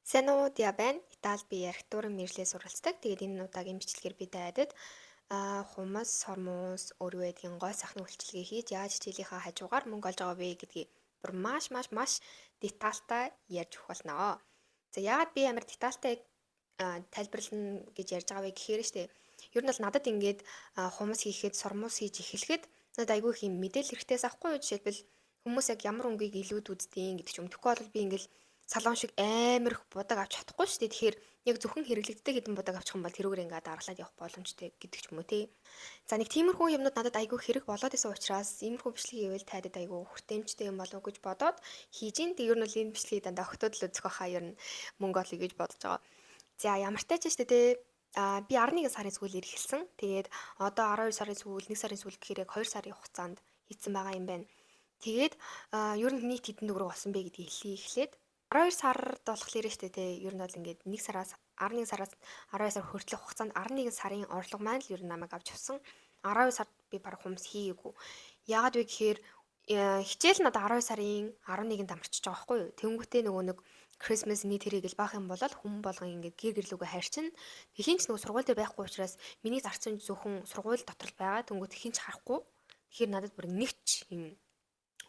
Сайн уу Дия байна. Итали би архитектурын мэргэжлээ суралцдаг. Тэгээд энэ удаагийн бичлэгээр би дайдад хумас, сормус, өөрөөр байдгийн гой сахны үйлчилгээ хийж яаж хичээлийнхаа хажуугаар мөнгө олж байгаа вэ гэдгийг бүр маш детальтай ярьж өгөх болно. За яагаад би амар детальтай тайлбарлана гэж ярьж байгаа вэ гэхээр штэ. Ер нь бол надад ингээд хумас хийхэд, сормус хийж эхлэхэд надад айгүй их юм мэдээлэл хэрэгтээс авахгүй юу. Жишээлбэл хүмүүс яг ямар өнгийг илүүд үздэг гэдэг ч юм. Тэгэхгүй бол би ингээд салон шиг амар их будаг авч чадахгүй шүү дээ. Тэгэхээр яг зөвхөн хэрэглэгддэг хэдэн будаг авчих юм бол тэрүүгээр ингээд дараглаад явах боломжтой гэдэг ч юм уу тий. За нэг тиймэрхүү юмнууд надад айгүй хэрэг болоод исэн учраас иймэрхүү бичлэг ивэл тайдад айгүй хүртээмжтэй юм болов уу гэж бодоод хийж ин. Тэг ер нь бол энэ бичлэгийг дандаа охтууд л үзэх байхаа ер нь мөнгө олъё гэж бодож байгаа. За ямар ч тач шүү дээ тий. Би 11 сарын сүүлээр эхэлсэн. Тэгээд одоо 12 сарын сүүл, 1 сарын сүүл гэхээр яг 2 сарын хугацаанд хийцэн байгаа юм байна. Тэгээд ер нь нийт хэдэн төгрөг болсон бэ гэдгийг эхлээд 12 сард болохоор штэ тий ер нь бол ингээд 1 сараас 11 сараас 12 сар хүртэлх хугацаанд 11 сарын орлого маань л ер нь намайг авч авсан. 12 сард би баг хумс хийгээгүй. Яагаад вэ гэхээр хичээл надад 12 сарын 11-нд амарчиж байгаа байхгүй юу? Тэнгүүтээ нөгөө нэг Christmas нийт хэрэг л баах юм бол хүн болгон ингээд гэр гэрлүүгээ хайрчин. Хинч нөгөө сургууль дээр байхгүй учраас миний зарцсан зөвхөн сургууль дотор л байгаа. Тэнгүүт хинч харахгүй. Тэгэхээр надад бүр нэг ч юм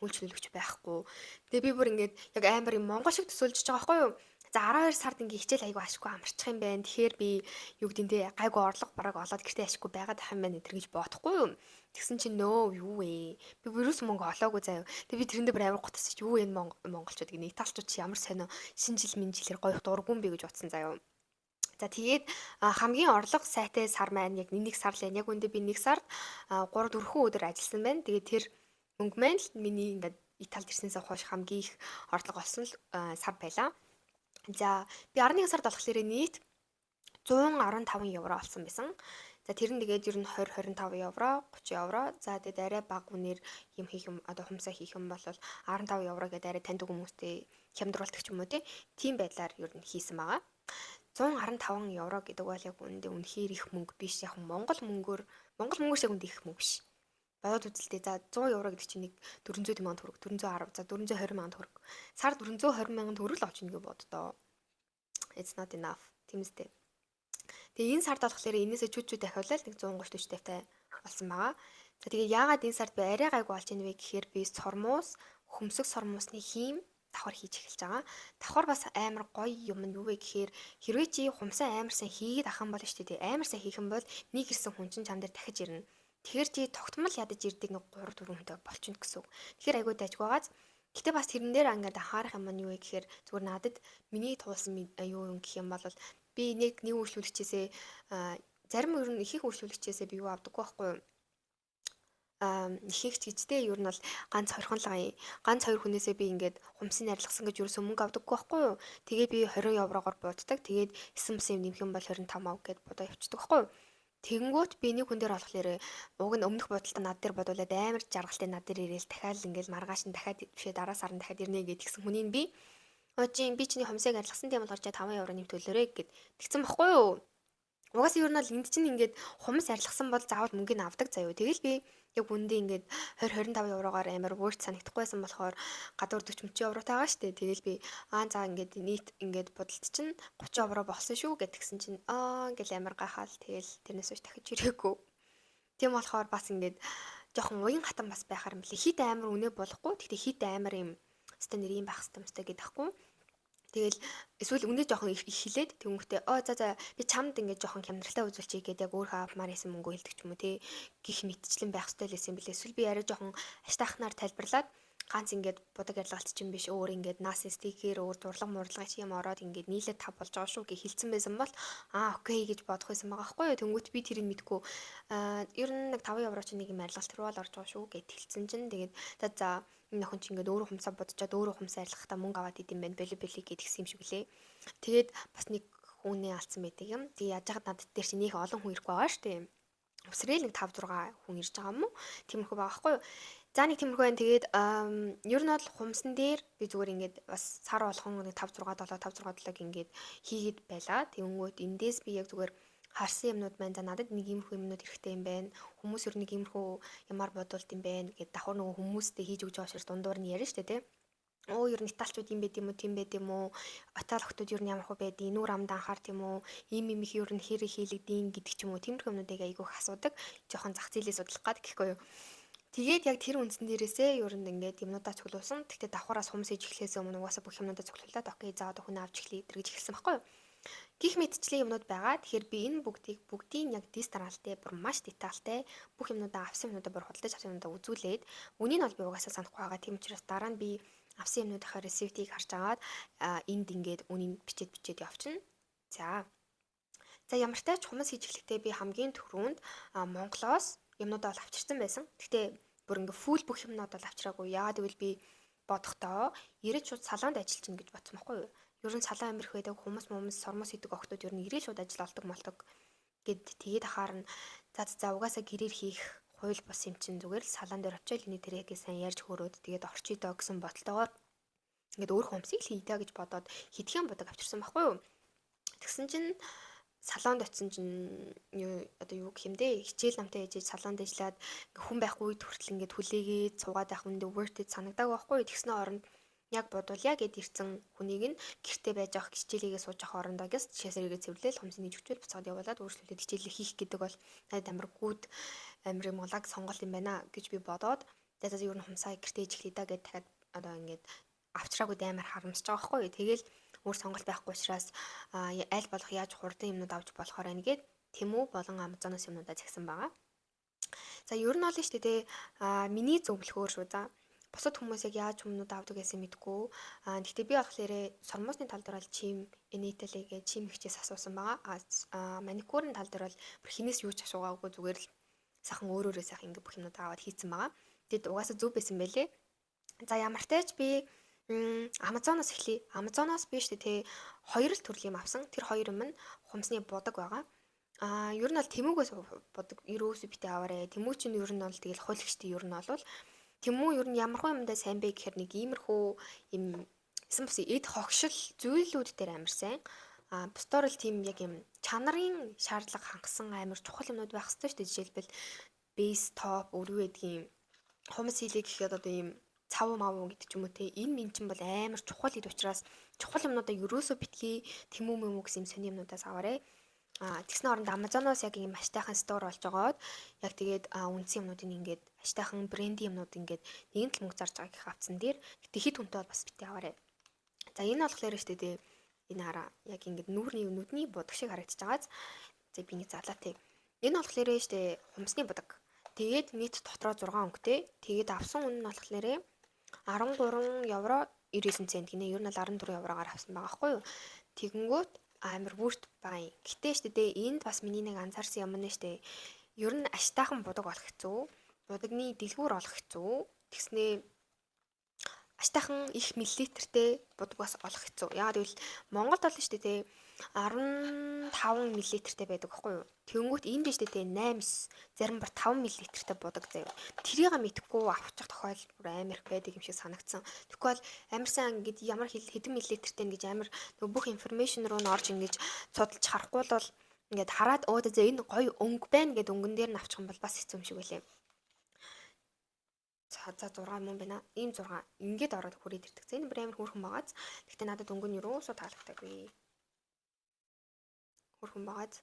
үйлчлүүлэгч байхгүй. Тэгээ би бүр ингээд яг амар юм монгол шиг төсөөлж байгаа байхгүй юу? За 12 сард ингээ хичээл айгу ашиггүй амарчих юм байна. Тэгэхээр би юу гэдэг нь гайгүй орлого бараг олоод гэртээ ашиггүй байгаад ах юм байна гэж бодохгүй юу? Тэгсэн чинь нөө юу вэ? Би вирус мөнгө олоогүй заяа. Тэгээ би тэрэндээ бүр амар гутасч юу энэ монголчууд гэнэ италичууд чи ямар сонио шинэ жил минжилэр гоёх дурггүй юм бэ гэж утсан заяа. За тэгээд хамгийн орлого сайтай сар маань яг нэг сар л яг үндэ би нэг сард 3 4 өдөр ажилласан байна. Тэгээд тэр мөнгө маань л миний ингээд Италид ирснээс хойш хамгийн их орлого олсон л сар байлаа. За би 11 сард болохоор нийт 115 евро олсон байсан. За тэр нь тэгээд ер нь 20 25 евро, 30 евро. За тэгээд арай бага үнээр юм хийх юм одоо хумсаа хийх юм бол 15 евро гэдэг арай таньдаг хүмүүстэй хямдруулдаг ч юм уу тийм байдлаар ер нь хийсэн байгаа. 115 евро гэдэг бол яг үнэхээр их мөнгө биш. Яг Монгол мөнгөөр яг их мөнгө биш. Бодоод үзэлтэй. За 100 евро гэдэг чинь нэг 400 мянган төгрөг, 410, за 420 мянган төгрөг. Сард 420 мянган төгрөг л олж ийн гэж боддоо. It's not enough. Тэмстэй. Тэгээ энэ сард болохоор энээсээ чүчүү дахиулаад нэг 130 40 тавтай болсон байгаа. За тэгээ яагаад энэ сард би арай гайгүй болж ийн вэ гэхээр би сормуус, хөмсөг сормуусны хийм давхар хийж эхэлж байгаа. Давхар бас амар гоё юм нь юу вэ гэхээр хэрвээ чи хумсаа амар сайн хийгээд ах юм бол шүү дээ. Амар сайн хийх юм бол нэг ирсэн хүн чинь чам дээр дахиж ирнэ. Тэгэхээр чи тогтмол ядаж ирдэг нэг 3 4 хүнтэй болчихно гэсэн үг. Тэгэхээр айгүй дайггүй байгааз. Гэтэ бас тэрэн дээр ингээд анхаарах юм нь юу вэ гэхээр зүгээр надад миний туулсан юу юм гэх юм бол би нэг үйлчлүүлэгчээсээ зарим ер нь их үйлчлүүлэгчээсээ би юу авдаггүй байхгүй юу? Ихэнх чигчтэй ер нь бол ганц хорхон л байгаа юм. Ганц хоёр хүнээсээ би ингээд хумсын арилгасан гэж ерөөсөө мөнгө авдаггүй байхгүй юу? Тэгээ би 20 еврогоор бууддаг. Тэгээд эсэмсэн нэмэх юм бол 25 ав гэд бодоо явчихдаг байхгүй юу? Тэгэнгүүт би нэг хүн дээр болохоор уг нь өмнөх бодолтой над дээр бодуулаад амар жаргалтай над дээр ирээл дахиад ингээл маргааш нь дахиад бишээ дараа сар нь дахиад ирнэ гэдгсэн хүний би би чиний хомсыг арилгасан тийм болохоор 5 евро нэмт төлөөрэй гэд тэгсэн баггүй юу. Угаасаа ер нь бол энд чинь ингээд хумс арилгасан бол заавал мөнгөний авдаг заяо. Тэгэл би яг үндэ ингээд 20 25 еврогоор амар worth санагдахгүйсэн болохоор гадуур 40 30 евро таагаа штэ. Тэгэл би за ингээд нийт ингээд бодолт чинь 30 евро болсон шүү гэдгсэн чинь ингээл амар гайхаал. Тэгэл тэрнээс хойш дахиж ирээгүй. Тийм болохоор бас ингээд жоохон уян хатан бас байхаар юм лээ. Хит амар үнэ болохгүй. Гэхдээ хит амар юм стандарт юм байх хэрэгтэй гэдэг хгүй. Тэгэл эсвэл үнэ жоохон их хилээд тэнгүүтээ за би чамд ингээд жоохон хямдралтай үзүүлчихье гэдэг яг өөрөө авмаар хийсэн мөнгө хэлдэг ч юм уу те гих мэтчлэн байх хэрэгтэй л байсан юм билээ. Эсвэл би арай жоохон аштайхнаар тайлбарлаад ганц ингээд будаг арилгаалт чинь биш өөр ингээд нас стикер өөр дурлаг мурлага чи юм ороод ингээд нийлээд тав болж байгаа шүү гэж хэлсэн байсан бол окей гэж бодох байсан байгаа байхгүй юу. Тэнгүүт би тэрийг мэдгүй ер нь нэг 5 евро чи нэг юм арилгаалт руу орж байгаа шүү гэж хэлсэн чинь тэгээд за энэ охин чи ингээд өөрөө хумсаа бодчоод өөрөө хумсаа арилгахтаа мөнгө аваад идэм байх бэлэг гэдгсэн юм шиг лээ. Тэгээд бас нэг хүүнээ алдсан байдаг юм. Тэгээ яаж яагаад надад дээр чи нөх олон хүн ирэхгүй байгаа шүү дээ. Усрэл нэг 5 6 хүн ирж байгаа юм уу? Тиймэрхүү байгаа байхгүй юу? За нэг тиймэрхүү байна. Тэгээд ер нь бол хумсан дээр би зүгээр ингээд бас сар болгон нэг 5 6 7 5 6 7 ингээд хийгээд байлаа. Тэнгүүт эндээс би яг зүгээр харсан юмнууд маань за надад нэг иймэрхүү юмнууд хэрэгтэй юм байна. Хүмүүс ер нь нэг иймэрхүү ямар бодолт юм байна гэд давхар нөгөө хүмүүстэй хийж өгч байгаа шир дундуур нь ярина штэ тий. Оо ер нь италичууд юм байд юм уу, тийм байд юм уу? Итали охтууд ер нь ямар хөө байдیں۔ Нүүр амд анхаард юм уу? Ийм их ер нь хэр хийлэгдэйн гэдэг ч юм уу. Тиймэрхүү юмнуудыг айгүйх асуудаг. Жохон зах зээлээ судлах гад гэхгүй юу. Тэгээд яг тэр үндсэн дээрээсээ ер нь ингээд юмнуудаа цуглуулсан. Тэгтээ давхараас хүмүүс иж эхлэхээс өмнө угаасаа бүх юмнуудаа цуглуулад окей заа одоо хүн авч эхлэе гэж эхэлсэн байхгүй юу? Гих мэдчлэн юмнууд байгаа. Тэгэхээр би энэ бүгдийн яг дистаралтай, бүр маш детальтай бүх юмнуудаа авсан юмнуудаа бүр худалдаж авсан юмнуудаа үзүүлээд үнийг нь бол би угаасаа санахгүй байгаа. Тийм учраас дараа нь би авсан юмнуудынхаа ресиптийг харж агаад энд ингээд үнийг бичээд явчихна. За. За ямар ч тач хумс хийж эхлэхдээ би хамгийн түрүүнд Монголоос юмнуудаа бол авчирсан байсан. Гэхдээ бүр ингээ фул бүх юмнууд бол авчираагүй. Яагаад гэвэл би бодохдоо ирээд шууд салонд ажиллаж чинь гэж бодсон байхгүй юу? Ер нь салон амирх байдаг хүмүүс сормос идэг охтууд ер нь ирээд шууд ажил олдог молдог гэд тэгээд ахаар нь за угаасаа гэрээр хийх хууль бос юм чинь зүгээр л салон дээр очиод энэ тэрэг сайн ярьж хөрөөд тэгээд орчий доо гэсэн бодолтойгоор ингээд өөр хүмүүсийг л хийдэ гэж бодоод хитгэн бодог авчирсан байхгүй юу? Тэгсэн чинь салонд очисон чинь одоо юу гэх юм бэ? Хичээл намтай ээжээ салонд ажиллаад хүн байхгүй үед хүртэл ингээд хүлээгээд суугаад байх үндэ worth it санагдааг байхгүй юу? Тэгснэ оронд яг бодуулъя гэд ирсэн хүнийг нь гэртээ байж авах хичээлийгээ сууж авах орондоо гэс жишээсээ эргээ цэвэрлээл хумсны жүжигчүүд буцаад явуулаад өөрчлөлтөд хичээлээ хийх гэдэг бол надад амар гүд амар юм улаг сонголт юм байна гэж би бодоод за ер нь хумсаа гэртээ иж эхлэе да гэд дахиад одоо ингээд авчраагүй амар харамсаж байгаа байхгүй юу. Тэгэл өөр сонголт байхгүй учраас аль болох яаж хурдан юмнууд авч болохоор байна гэд Тэмүү болон Амазоноос юмнуудаа захисан байгаа. За ер нь бол шүү дээ миний зөвлөхөөр шүү за. Бусад хүмүүс яг яаж хүмүүд авдаг гэсэн мэдгүй. Гэхдээ би болохоор сормосны тал дээр бол чим энэтэлэгээ чим хичээс асуусан байгаа. Маникюрын тал дээр бол хинээс юу ч асуугаагүй зүгээр л сайхан өөрөөрөө сайхан ингэ бүх юмнууд аваад хийцэн байгаа. Тэгэд угаасаа зөв байсан байлээ. За ямар ч тач би Амазоноос эхлэе. Амазоноос би шүү дээ хоёр л төрлийн юм авсан. Тэр хоёр юм нь хумсны будаг байгаа. Ер нь бол Тэмүүгээс будаг ерөөсөө битээ аваарэ. Тэмүү чинь ер нь бол тэгэл хуулийн ер нь бол Тэмүү ер нь ямархуу юмдаа сайн бэ гэхээр нэг иймэрхүү юм эсэн бас эд хогшил зүйлүүд дээр амар сайн. Бусдоор л тийм яг юм чанарын шаардлага хангасан амар чухал юмнууд байх хэрэгтэй шүү дээ. Жишээлбэл бейс топ өрөө гэдгийн хумс хийлээ гэхэд одоо ийм цав мав гэдэг ч юм уу те энэ минь чинь бол амар чухал гэдэг учраас чухал юмнуудаа ерөөсөө битгий Тэмүү мэмүү гэсэн юм сони юмнуудаас аваарэ. Тэгснэ оронд Амазоноос яг ийм аштайхан стор болж байгаад яг тэгээд үнсэн юмнуудыг ингээд аштайхан брендийн юмнууд ингээд нэгэн л мөнгө зарж байгаа гэх авцсан дээр тэгтээ хит хүнтэй бол бас битээ аваарэ. За энэ болохоор шүү дээ энэ хараа яг ингээд нүдний будаг шиг харагдаж байгааз. За би нэг залаатай. Энэ болохоор шүү дээ хумсны будаг. Тэгээд нийт дотроо 6 өнгөтэй. Тэгээд авсан үн нь болохоор 13 евро 99 цент гинэ. Ер нь л 14 евроор авсан байгаа байхгүй юу? Тэгэнгүүт амар бүрт бай. Гэтэ штэ дээ энд бас миний нэг анзаарсан юм нэ штэ. Ер нь аштайхан будаг олох хэцүү. Будагны дэлгүүр олох хэцүү. Тэгснээ аштайхан их миллилитртэй будаг бас олох хэцүү. Яагаад гэвэл Монголд бол штэ дээ 15 мл-тэй байдаг байхгүй юу? Тэнгүүт энэ биш дээ 8 зарим бар 5 мл-тэй будаг заяа. Тэрийг мэдэхгүй авчих тохиолдол амар байдаг юм шиг санагдсан. Тэгэхгүй бол амар сайн ингэж ямар хэдэн мл-тэй гэж амар бүх информашн руу н орж ингэж судалж харахгүй бол ингээд хараад за энэ гоё өнгө байна гэд өнгөн дээр нь авчих юм бол бас хэцүү юм шиг байлээ. За 6 юм байна. Ийм 6 ингээд ороод хүрээд ирдэг. Энэ бүр амар хөөрхөн байгааз. Гэхдээ надад өнгө нь юусоо таалагдаагүй. Хөрхөн байгааз.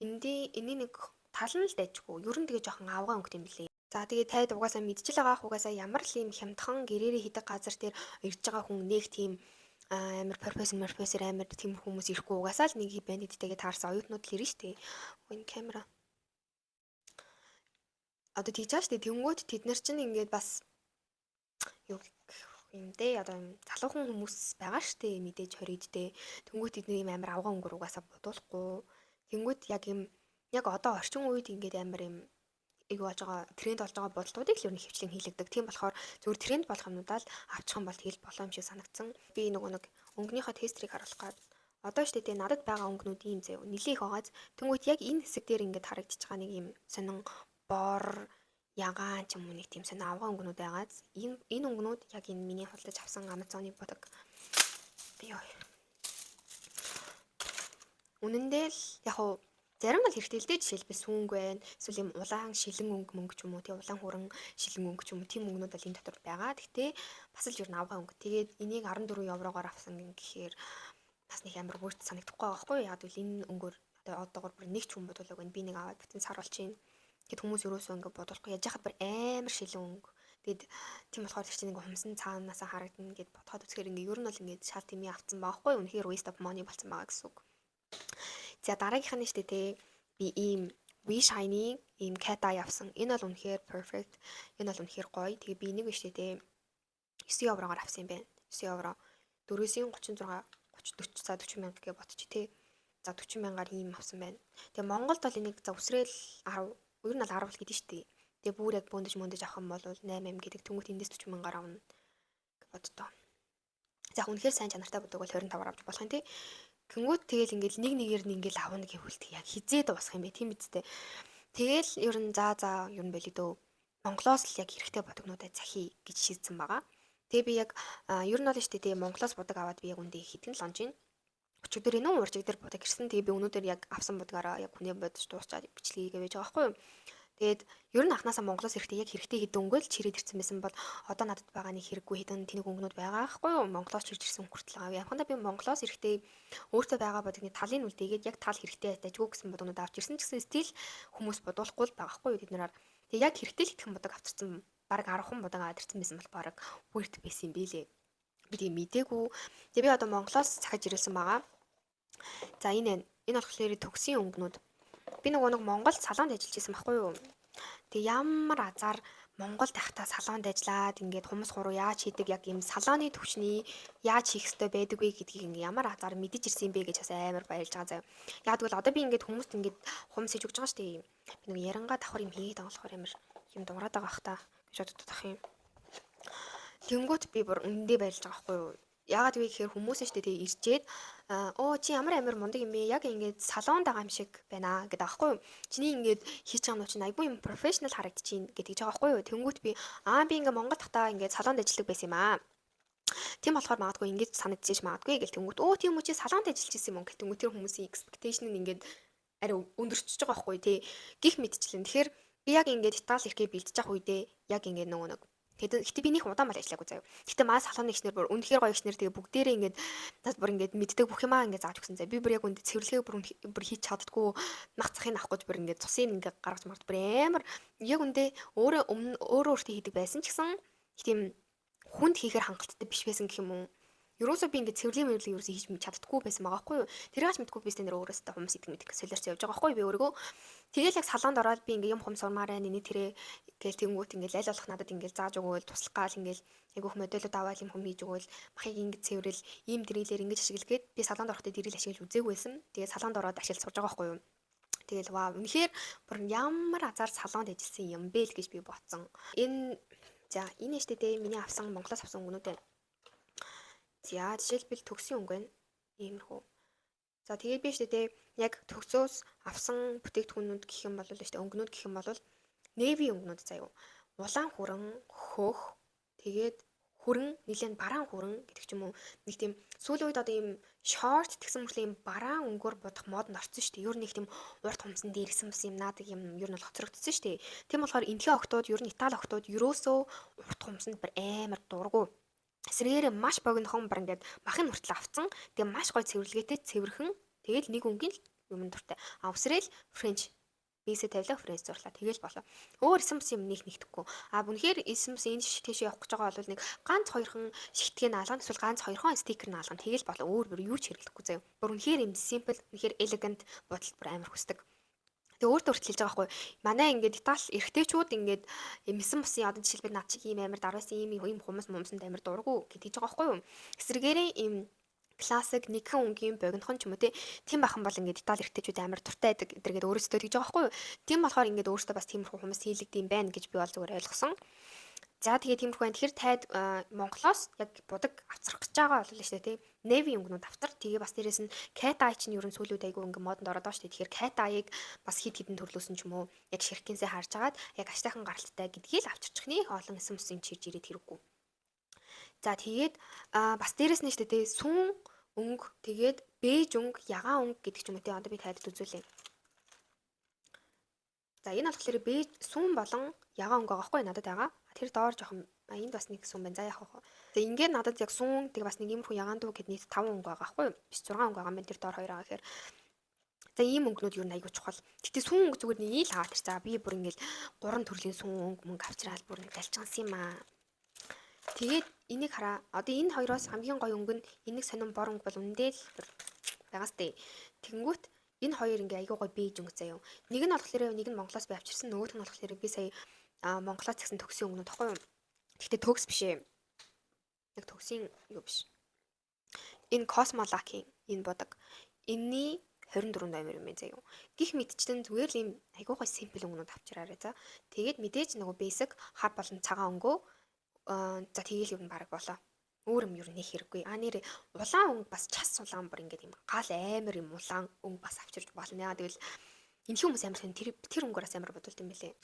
Эний нэг тал нь л дайжгүй. Ер нь тэгээ жоохон авгаа өнгөт юм билээ. За тэгээ тайд угаасаа мэдчихэл байгаа угаасаа ямар л юм хямдхан гэрээрээ хийдэг газар дээр ирж байгаа хүн нэг тийм амар профессор амар тийм хүмүүс ирэхгүй угаасаа л нэг бандиттэйгээ таарсан оюутнууд л ирнэ штэ. Энэ камера. Одоо тийж байгаа штэ. Тэнгүүд тэд нар чинь ингээд бас юу юм дээ одоо залуухан хүмүүс байгаа штэ мэдээж 20-д дээ. Тэнгүүд тэдний юм амар авгаа өнгөр угаасаа бодуулахгүй. Тэнгүүд яг одоо орчин үед ингээд амар юм юу болж байгаа тренд болж байгаа бодлуудыг л ер нь хөвчлэн хийлэгдэг. Тийм болохоор зөвхөн тренд болох юмудаа л авчих юм бол тэгэл болоо юм шиг санагдсан. Би нэг өнгөнийхөө тестрийг харуулах гээд одоо штэ дээ надад байгаа өнгөнүүд ийм заяа. Нилээх байгааз тэнгүүд яг энэ хэсэг дээр ингээд харагдчих байгаа нэг юм сонин бор ягаан ч юм уу нэг тийм сонин авгаа өнгөнүүд байгааз энэ өнгөнүүд яг энэ миний худалдаж авсан Амазоны будаг. Йоо. Үнэндээ л яг Зарим бол хэрэгтэй л дээ. Жишээлбэл сүүнг байна. Эсвэл юм улаан шилэн өнгө мөнгө ч юм уу, тий улаан хүрэн шилэн өнгө ч юм уу, тийм өнгөнүүд бол энэ дотор байгаа. Гэхдээ бас л ер нь авгаа өнгө. Тэгээд энийг 14 еврогоор авсан гэхээр бас нэг амар бүрт санагдахгүй байгаа байхгүй юу? Яг л энэ өнгөөр одоогор бүр нэг ч хүн бодволог байна. Би нэг аваад бүтэн сар болчихно. Тэгэд хүмүүс ерөөсөө ингэ бодохгүй яаж яхад бүр амар шилэн өнгө. Тэгэд тийм болохоор тэр чинь ингээ хумсан цаанаасаа харагдана гэд бодоход үзэхээр ингээ ер нь бол ингээ шал тэмээ авцсан байгаа байхгүй юу? Үнэхээр waste of money болсон байгаа гэсэн үг. За дараагийнх нь штэ те би ийм We Shiny ийм cat eye авсан. Энэ бол үнэхээр perfect. Энэ бол үнэхээр гоё. Тэгээ би энийг штэ те 9 еврогоор авсан юм байна. 9 евро. 4-ийн 36 30 40 за 40 мянга гэж бодчих те. За 40 мянгаар ийм авсан байна. Тэгээ Монголд бол энийг за үсрээл 10 ер нь бол 10 л гэдэг штэ. Тэгээ бүр яг бөндөж авах юм бол 8 гэдэг тэмгүүт эндээс 40 мянгаар авна гэж боддоо. За үнэхээр сайн чанартай бодог бол 25-аар авч болох юм те. Тэнгүүд тэгэл ингээл нэг нэгээр нь ингээл авна гэвэл тэг яг хизээ дуусах юм бэ тийм үсттэй. Тэгэл ер нь за ер нь болий дөө. Монголоос л яг хэрэгтэй бодогнуудаа захий гэж шийдсэн байгаа. Тэгээ би яг ер нь бол штэ тэгээ Монголоос бодог аваад би яг үндэ хитэн л онж ийн. Өчигдөр энэ уржиг дээр бодог ирсэн. Тэгээ би өнөөдөр яг авсан бодгаараа яг хүнээ бодож дуусчаад бичлэгээ гэж байгаа байхгүй юу. Тэгээд ер нь анханасаа Монголоос яг хэрэгтэй хэдэн өнгөл чирээд ирсэн байсан бол одоо надад байгаа нэг хэрэггүй хэдэн тэнэг өнгөнүүд байгаа байхгүй юу? Монголоос чирж ирсэн хүртэл авъя. Явхандаа би Монголоос хэрэгтэй өөртөө байгаа бодгийн талын үлдээгээд яг тал хэрэгтэй дажгүй гэсэн бодгонууд авч ирсэн ч гэсэн стил хүмүүс бодуулахгүй л байгаа байхгүй юу тэднэрээр. Тэг яг хэрэгтэй л итгэн бодог авчирсан баг 10хан бодог аваад ирсэн байсан бол баг бүрт байсан юм билээ. Би тийм мэдээгүй. Тэг би одоо Монголоос цахиж ирсэн байгаа. За энэ болохоор төгсийн өнгөнүүд. Би нэг Монголд салонд ажиллаж байсан байхгүй юу? Тэг ямар азар Монголд байхдаа салонд ажиллаад ингээд хүмүүс хуруу яаж хийдэг яг юм салооны төвчний яаж хийх ёстой байдаг вэ гэдгийг ингээ ямар азар мэдэж ирсэн бэ гэж бас амар баярлж байгаа заяа. Яг тэгвэл одоо би ингээд хүмүүст ингээд хумс хийж өгч байгаа шүү дээ. Би нэг ярангаа давхар юм хийгээд байгаа болохоор амар юм дуурайд байгаа бах та гэж боддог тах юм. Тэнгүүт би бүр өндөө баярлж байгаа байхгүй юу? Яагаад вэ гэхээр хүмүүс нь штэ тэгээ ирчээд чи ямар мундаг юм бэ? Яг ингээд салонд байгаа юм шиг байна гэдэг аахгүй юу? Чиний ингээд хийж байгаа юм чинь айгүй юм профешнл харагдчихээн гэдэг байгаа аахгүй юу? Тэнгүүт би би ингээд Монгол тахтаа ингээд салонд ажилладаг байсан юм аа. Тийм болохоор магадгүй ингэж санагдчихэж магадгүй гэл тэнгүүт тийм үү чи салонд ажиллаж исэн юм гэл тэнгүүт тэр хүмүүсийн expectation нь ингээд арай өндөрчөж байгаа аахгүй тий. Гих мэдчлэн. Тэгэхээр би яг ингээд Итали ирэхээ бэлдэж явах үедээ яг ингээд нөгөө Гэтэ би нэг удаан мал ажиллаагүй заяа. Гэтэ маа салууны гişнэр бүр үнэхээр гоё гişнэр тэгээ бүгдээрээ ингээд нас бүр ингээд мэддэг бүх юмаа ингээд зааж өгсөн заяа. Би бүр яг үндэ цэвэрлэгээ бүр хийж чаддгүй мах цахыг авах гэж бүр ингээд цусыг ингээд гаргаж мард бүр амар яг үндэ өөртөө хийдэг байсан ч гэсэн тийм хүнд хийхээр хангалттай биш байсан гэх юм уу. Ерөөсөө би ингээд цэвэрлэгийн ерөөсөө хийж чаддаггүй байсан байгаа байхгүй юу. Тэрээс мэдгүй би стендер өөрөөсөө хүмүүс идэх мэдэх солиорч явж байгаа байхгүй юу би өөрийгөө. Тэгэл яг салонд ороод би ингээд юм хум сурмаар байна. Эний тэрэ гээл тэнгүүт ингээд айл болох надад ингээд зааж өгөөл туслахгаал ингээд айгүйх модулууд аваад юм хум хийж өгөөл махыг ингээд цэвэрэл ийм дрилээр ингээд ашиглгээд би салонд орохдоо дрил ашиглаж үзээгүй байсан. Тэгээд салонд ороод ашиглаж сурж байгаа байхгүй юу. Тэгэл вау үнэхээр бүр ямар азар салонд ажилласан юм бэ л гэж би бодсон. Энэ штэ дээ миний авсан Монголоос авсан өнгөнүүд байна. За жишээлбэл төгсийн өнгө байна. Иймэрхүү. За тэгээд би штэ дээ яг төгсөөс авсан бүтээгдэхүүнүүд гэх юм бол штэ өнгөнүүд гэх юм бол Navy өнгөнүүд заяа. Улаан хүрэн, хөх, тэгээд хүрэн, нэлээд бараан хүрэн гэдэг ч юм уу. Нэг тийм сүүлийн үед одоо ийм short тэгсэн мөртлөө ийм бараан өнгөөр бодох мод нь орсон штэ. Ер нь их тийм урт хумсан дээрсэн юм наадаг юм ер нь бол хоцрогдсон штэ. Тийм болохоор энэхээ октод ер нь Итали октод ерөөсөө урт хумсанд бар амар дургу. Эсрэгээр маш богинохон бар ингээд махын хүртэл авцсан. Тэгээ маш гоё цэвэрлэгээтэй цэвэрхэн. Тэгэл нэг өнгийн юм дуртай. Усрээл Френч бисээ тавилаа Френч зурлаа. Тэгэл болоо. Өөр эсэмс юм нэгтгэхгүй. Үнэхээр эсэмс энэ тийш явах гэж байгаа бол нэг ганц хоёрхан шигтгэн наалгана. Эсвэл ганц хоёрхан стикер наалгана. Тэгэл болоо. Өөр бүр юу ч хэрэглэхгүй заяа. Бүр үнэхээр юм simple, үнэхээр elegant бодол бүр амар хүсдэг. Тэгээ өөртөө хэлж байгаа байхгүй. Манай ингээд Итали эрэгтэйчүүд ингээд мэсэн бусын одоо жишээлбэл над чиг ийм амар дарвасан ийм хумс мумсанд амар дургу гэж байгаа байхгүй юу. Эсрэгээрээ ийм классик нэгэн өнгийн богинохон ч юм уу тийм бахан бол ингээд Итали эрэгтэйчүүд амар дуртай байдаг эдэргээд өөрөөсөө тэгж байгаа байхгүй юу. Тийм болохоор ингээд өөртөө бас тиймэрхүү хүмүүс хийлэгдэм байх гэж би бол зүгээр ойлгосон. За тэгээ тиймэрхүү байна. Тэгэхээр тайд Монголоос яг будаг авцрах гэж байгаа бол шүү дээ тий. Navy өнгөнүүд автар. Тэгээ бас дээрэс нь cat eye чинь ерөн сүүлүүд айгүй ингээ модонд ороод байгаа шүү дээ. Тэгэхээр cat eye-г бас хид хідэн төрлөөсөн ч юм уу яг ширхгэнсээ харж агаад яг аштайхан гаралттай гэдгийг л авчирчих нэ олон эсэмсийн чирж ирээд хэрэггүй. За тэгээд бас дээрэс нь шүү дээ тий. Сүн өнгө тэгээд бэж өнгө, ягаан өнгө гэдэг ч юм уу тий. Одоо би тайлд үзүүлээ. За энэ болохоор бэж сүүн болон ягаан өнгө байгаа байхгүй надад байгаа. Тэр доор жоохон энд бас нэг сүүн байна. За яах вэ? За ингээд надад яг сүүн тэг бас нэг иймэрхүү ягаан дүү гэд нийт 5 өнгө байгаа байхгүй. Биш 6 өнгө байгаа юм байна. Тэр доор 2 байгаа гэхээр. За ийм өнгөнүүд юу нэг айгуу чухал. Гэтэ сүүн өнгө зүгээр нэг ил аваад ирчихээ. Би бүр ингээд 3 төрлийн сүүн өнгө мөнгө авчираад бүр нэг талчгансан юм аа. Тэгээд энийг хараа. Одоо энэ хоёроос хамгийн гоё өнгө нь энийг сонин бор өнгө бол үндэ л байгаас тээ. Тэнгүүт энэ хоёр ингээ айгуу гоё бийж өнгө заяа. Нэг нь болохоор нэг нь Монголоос би авчирсан, нөгөөх нь болохоор би сая Монголоос згсэн төгссөн өнгөнүүд тахгүй юу? Гэхдээ төгс биш ээ. Яг төгсийн юу биш. Энэ Cosmolake энэ бодог. Энийний 24 номер юм байна заяа. Гих мэдчлэн зүгээр л юм айгуу гоё simple өнгөнүүд авчираарай за. Тэгээд мэдээж нөгөө basic хар болон цагаан өнгөө за тэгээл юу н баг болоо. Өөр юм юу нэг хэрэггүй. Нэр улаан өнгө бас час улаан бүр ингээд юм гал амар юм улаан өнгө бас авчирч болно. Яа тэгвэл энэ хүмүүс амар хэн тэр өнгөөрөөс амар бодулт юм бэлээ.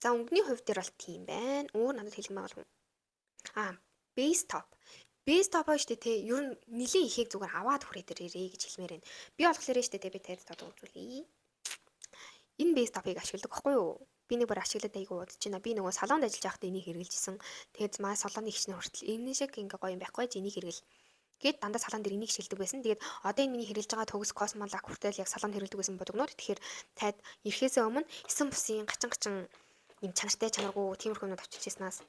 За өнгөний хувь дээр бол тийм байна. Өөр надад хэлэх маа бол base top. Base top аа штэ те ер нь нилийн ихийг зүгээр аваад хүрээ дээрээ гэж хэлмээр байна. Би болохоор штэ те би тарилт одоо үзүүлье. Энэ base top-ыг ашигладаг байхгүй юу? Би нэг бүр ашиглаад айгу удаж байна. Би нөгөө салонд ажиллаж байхдаа энийг хэрэгжилжсэн. Тэгээд маа салооны ихчнэр хүртэл энэ шиг ингээ гоё юм байхгүй ч энийг хэрэгэл. Гээд дандаа салон дээр энийг шилдэг байсан. Тэгээд одоо энэ миний хэрэгжилж байгаа төгс Cosmolake хүртэл яг салонд хэрэглэдэг байсан бодогнууд. Тэгэхээр таад ирэхээсээ өмнө 9 бусын гачин юм чанартай чанаргүй тиймэрхүү юмуд авчилж яснаас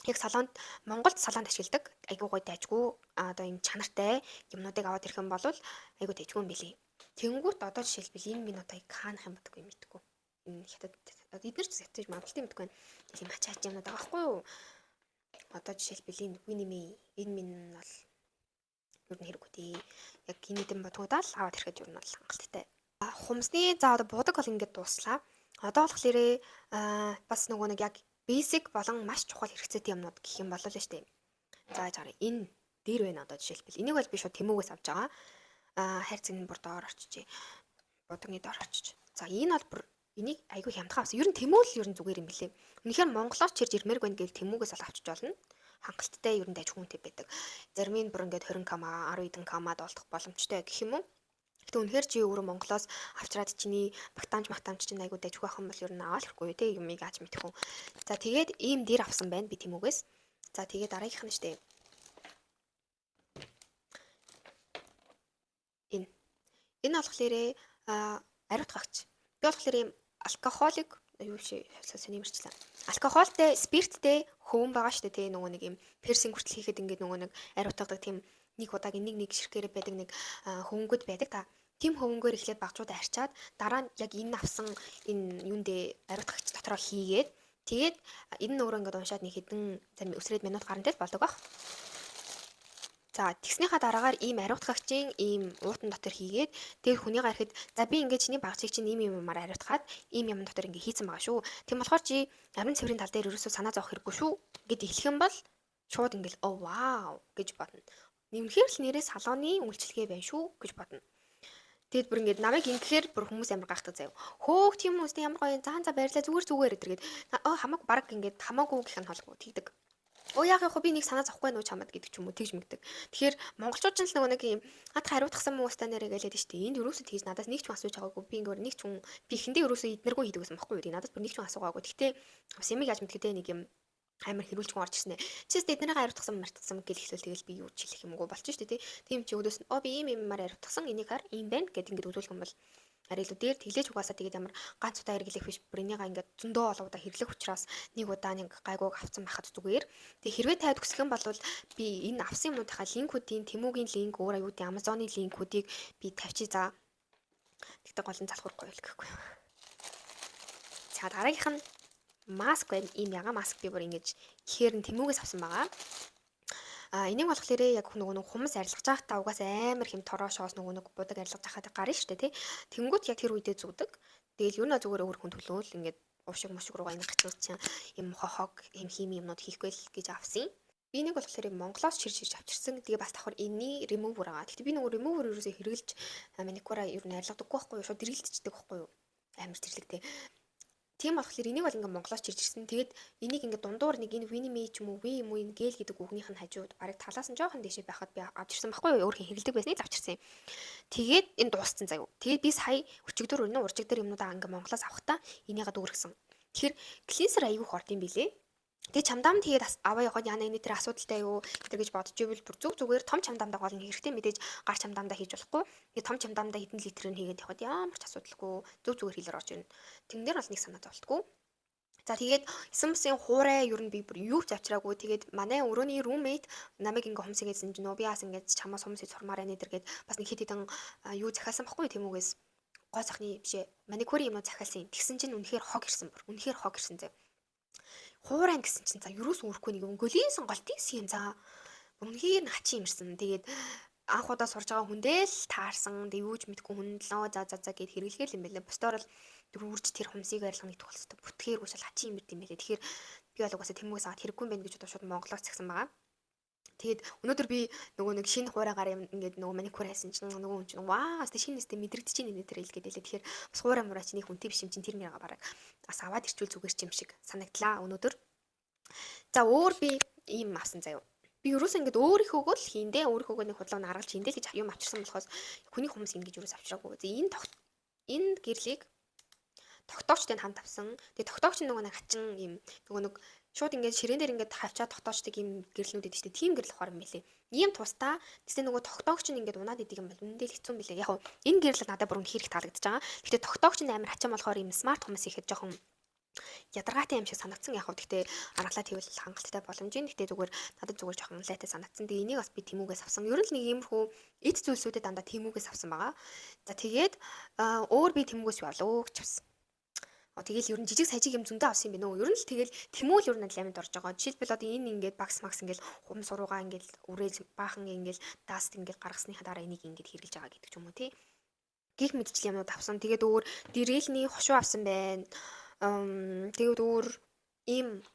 яг салонд Монголд салонд ашигладаг айгу гоё дайжгүй одоо юм чанартай юмнуудыг аваад ирэх юм бол айгу дайжгүй юм билий. Тэнгүүт одоо жишээлбэл энэ минь одоо хаанах юм бодоггүй юм мэдгүй. Энэ хятад эдгээр ч хятадж магадaltaй мэдгүй байна. Тийм ачаач юмнууд байгаа байхгүй юу? Одоо жишээлбэл энэ энэ минь бол юу нэг хэрэггүй тий. Яг гинэдэн бодгуудаа л аваад ирэхэд юу нь бол хангалттай. Хумсны за одоо будаг бол ингээд дууслаа. Одоо болохоор бас нөгөө нэг яг basic болон маш чухал хэрэгцээтэй юмнууд гэх юм болоо л шүү дээ. За яагаад энэ дээр байна одоо жишээлбэл энийг бол би шууд тэмүүгээс авч байгаа. Хайрцаг нь бүр доор орчижээ. Будагны доор орчиж. За энэ бол бүр энийг айгүй хямдхан авсан. Ер нь тэмүүл ер нь зүгээр юм билээ. Үнэхээр Монголоос чирж ирмээр гэн гэвэл тэмүүгээс ол авчиж болно. Хангалттай ер нь дайжгүйнтэй байдаг. Зарим нь бүр ингээд 20 км 10 хэдэн км-ад олдох боломжтой гэх юм уу? Гэтэ үнэхээр чи өөрөө Монголоос авчираад чиний багтаамж чинь айгүй дайжгүй байх юм бол ер нь аваад ирэхгүй те юмыг ааж мэдхүү. За тэгээд ийм дээр авсан байна би тэмүүгээс. За тэгээд дараагийнх нь штэ. Энэ болохоор ариутгагч. Би болохоор ийм алкохолик юу шээ сонирмэрчлээ. Алкохолтой, спирттэй хөвөн байгаа штэ тий нөгөө нэг юм персинг хүртэл хийхэд ингээд нөгөө нэг ариутгадаг тийм нэг удаагийн нэг ширхгээрээ байдаг нэг хөвөнгөд байдаг та. Тим хөвөнгөөр эхлээд багцуудаа арчаад дараа нь яг энэ авсан энэ юундээ ариутгагч дотроо хийгээд тэгээд энэ өөрөө ингээд уншаад нэг хэдэн зарим өсрээд минут гарантай л болдог баг. За тэгснийхаа дараагаар ийм ариутгагчийн ийм уутан дотор хийгээд тэгээд хүнийг харахад за би ингээд чиний багцыг чинь ийм юмар ариутгаад ийм юм дотор ингээд хийцэн байгаа шүү. Тийм болохоор чи амин цэврийн тал дээр ерөөсөө санаа зовох хэрэггүй шүү гэд эхлэх юм бол шууд ингээд оо вау гэж бодно. Нэмэхээр л нэрээ салооны үйлчлэгээ байна шүү гэж бодно. Тэгэд бүр ингээд намайг ингэхээр бүр хүмүүс амар гайхдаг заяа. Хөөх тийм хүмүүстэй ямар гоё за баярлаа зүгээр эдэргээд хамаагүй баг ингээд хамаагүй гэх нь холгүй тэгдэг. Яг би нэг санаа зовхгүй нуу чамд гэдэг ч юм уу тэгж мэгдэг. Тэгэхээр монголчууд ч нөгөө нэг юм хариуцсан хүмүүстэй нэрээ гэлээд штэ. Энд ерөөсөө тэгж надаас нэг ч асууж байгаагүй. Би ингээд нэг ч хүн би эхэндээ ерөөсөө эднэргүй хийдэг байсан байхгүй юу. Надаас бүр нэг ч асуугаагүй. Гэхдээ бас ямиг яаж мэдгэдэ нэг юм амар хэрүүлжгүй орж ирсэн ээ. Чист эднэрийг хариуцсан мартсан гэл ихлээл тэгэл би юу ч хэлэх юмгүй болчих штэ тий. Тийм чи өдөөс нь би иймээр хариуцсан энийг хар ийм байна гэд ингээд үзүүлэх юм бол арилуу дээр тэглэж угаасаа тэгээд ямар ганц удаа хэрэглэх биш бүр энийгаа ингээд зөндөө олон удаа хэрэглэх учраас нэг удаа нэг гайгууг авсан байхад зүгээр. Тэг хэрвээ таад өгсөх юм бол би энэ авсан юмнуудынхаа линкүүдийн тэмүүгийн линк өөр аюутын Amazon-ы линкүүдийг би тавьчих за. Тэгтээ гол нь залхуурахгүй л гэхгүй. За дараагийнх нь маск байна. Ийм яга маск би бүр ингэж ихээр нь тэмүүгээс авсан байгаа. Энийг болохоор яг нөгөө хүмүүс арилгаж байхдаа угаас амар хэм тороо шоос нөгөө будаг арилгаж байхад гарна шүү дээ тий. Тэнгүүд яг тэр үедээ зүгдэг. Тэгэл юу нэ зүгээр өөр хүн төлөөл ингээд уушиг мушиг руугаа ингэ гацсан чинь юм хохог юм хими юмнууд хийхгүй л гэж авсан. Би нэг болохоор Монголоос чирж авчирсан. Тэгээ бас давхар энэний remover байгаа. Гэхдээ би нөгөө remover ерөөсөө хэрэглэж маникюра ер нь арилгадаггүй байхгүй юу? Шууд дэргэлдчихдэг байхгүй юу? Амар зэрлэгтэй. Тийм болохоор энийг бол ингээ монголоос чирж ирсэн. Тэгээд энийг ингээ дундуур нэг энэ Winnie May ч юм уу, Ви юм уу энэ гээл гэдэг үгнийх нь хажууд барыг талаас нь жоохон дэшээ байхад би авч ирсэн байхгүй юу? Өөр хин хэрэглэдэг байсныг авч ирсэн юм. Тэгээд энэ дууссан заяа. Тэгээд би сая өчигдөр өрнө уржигдөр юмнуудаа ингээ монголоос авахтаа энийгээ дүүргэсэн. Тэгэхээр клинсер аягүй хорт юм билэ. Тэгээ чамдаам тэгээд аваа явахад яана энэ тэр асуудалтай юу гэдэг гэж бодож ивэл бүр зүгээр том чамдаамдаа гол нь хэрэгтэй мэдээж гар чамдаамдаа хийж болохгүй. Тэгээ том чамдаамдаа хэдэн литрээр хийгээд явахад ямар ч асуудалгүй зүг хэлээр орж ирнэ. Тэн дээр бол нэг санаа зовлтгүй. За тэгээд эсэмсийн хуурай ер нь би бүр юу ч авчираагүй. Тэгээд манай өрөөний roommate намайг ингээ хумсгээд чинь нөө би бас ингээ чамаас хумсыг сурмаар байна дэргээд бас нэг хэд хэдэн юу захиалсан баггүй тиймүүгээс гоо сахны бишээ маникюрын юмнууд захиалсан. Тэгсэн чинь үнэхээр хог ирсэн бүр. Үнэхээр хог ирсэн зэ. Хуурай гэсэн чинь за юус үүрхгүй нэг өнгөлийн сонголт ийсэн за. Үнэхээр хачин юмэрсэн. Тэгээд анх удаа сурж байгаа хүндээ л таарсан. Тэг юуж мэдгүй хүн лөө за гэд хэрэглэхэл юм байлаа. Бусдаар л үрж тэр хумсыг арилгах нэг тохиолдсон. Бүтгээр уушаал хачин юм ирд юм байлаа. Тэгэхээр би бол угаасаа тэмүгээс аваад хэрэггүй юм байна гэж бодоод шууд Монголоос цагсан байгаа. Тэгээд өнөөдөр би нөгөө нэг шинэ хуурайгаар юм ингээд нөгөө маникюр хайсан чинь нөгөө хүн чинь ваа өстө шинэ нэстэ мэдрэгдэж чинь энэ дээр хэлгээд байлаа. Тэгэхээр бас хуурай мураа чинь их үнэтэй биш юм чинь тэр нэрээ бараг бас аваад ирчүүл зүгээр ч юм шиг санагдлаа өнөөдөр. За өөр би ийм авсан заяа. Би ерөөсөө ингээд өөрийнхөөгөө л хийндээ өөрийнхөөгөө нэг худлаа гаргалж хийндээ л гэж юм авчирсан болохоос хүний хүмүүс ингэж ерөөс авчираагүй. За энэ гэрлийг тогтоогчтой хамт авсан. Тэгээ тогтоогч нөгөө нэг хачин юм нөгөө нэг шууд ингээд ширээн дээр ингээд хавчаад тогтоочдаг юм гэрлнүүд идэв чинь тийм гэрэл ухаар юм билээ. Ийм тусдаа тэгсэн нөгөө тогтоогч нь ингээд унаад идэг юм бол үнэндээ л хэцүү юм билээ. Яг нь энэ гэрэл надад бүр үнэхээр их таалагдаж байгаа. Гэхдээ тогтоогч нь амар хачин болохоор юм смарт хүмүүс ихэд жоохон ядаргаатай юм шиг санагдсан. Яг нь гэхдээ аргалаа тэгвэл хангалттай боломжийн. Гэхдээ зүгээр надад зүгээр жоохон лайтай санагдсан. Тэгээ энийг бас би тэмүүгээс авсан. Ер нь л нэг иймэрхүү эд зүйлсүүдэд дандаа тэмүүгээс авсан байгаа. За тэгээд өөр би тэмүүгээс юу авлаа гэж авсан. Тэгэл ер нь жижиг сажиг юм зөндөө авсан юм байна уу? Ер нь л тэгэл тэмүүл ер нь ламент орж байгаа. Жишээлбэл одоо энэ ингээд багс макс ингээд хум суруугаа ингээд үрээж баахан ингээд даст ингээд гаргасныхаа дараа энийг ингээд хэрэглэж байгаа гэдэг ч юм уу тий. Гих мэдчил юмнууд авсан. Тэгээд өөр дэрэлний хошуу авсан байна. Тэгээд өөр ийм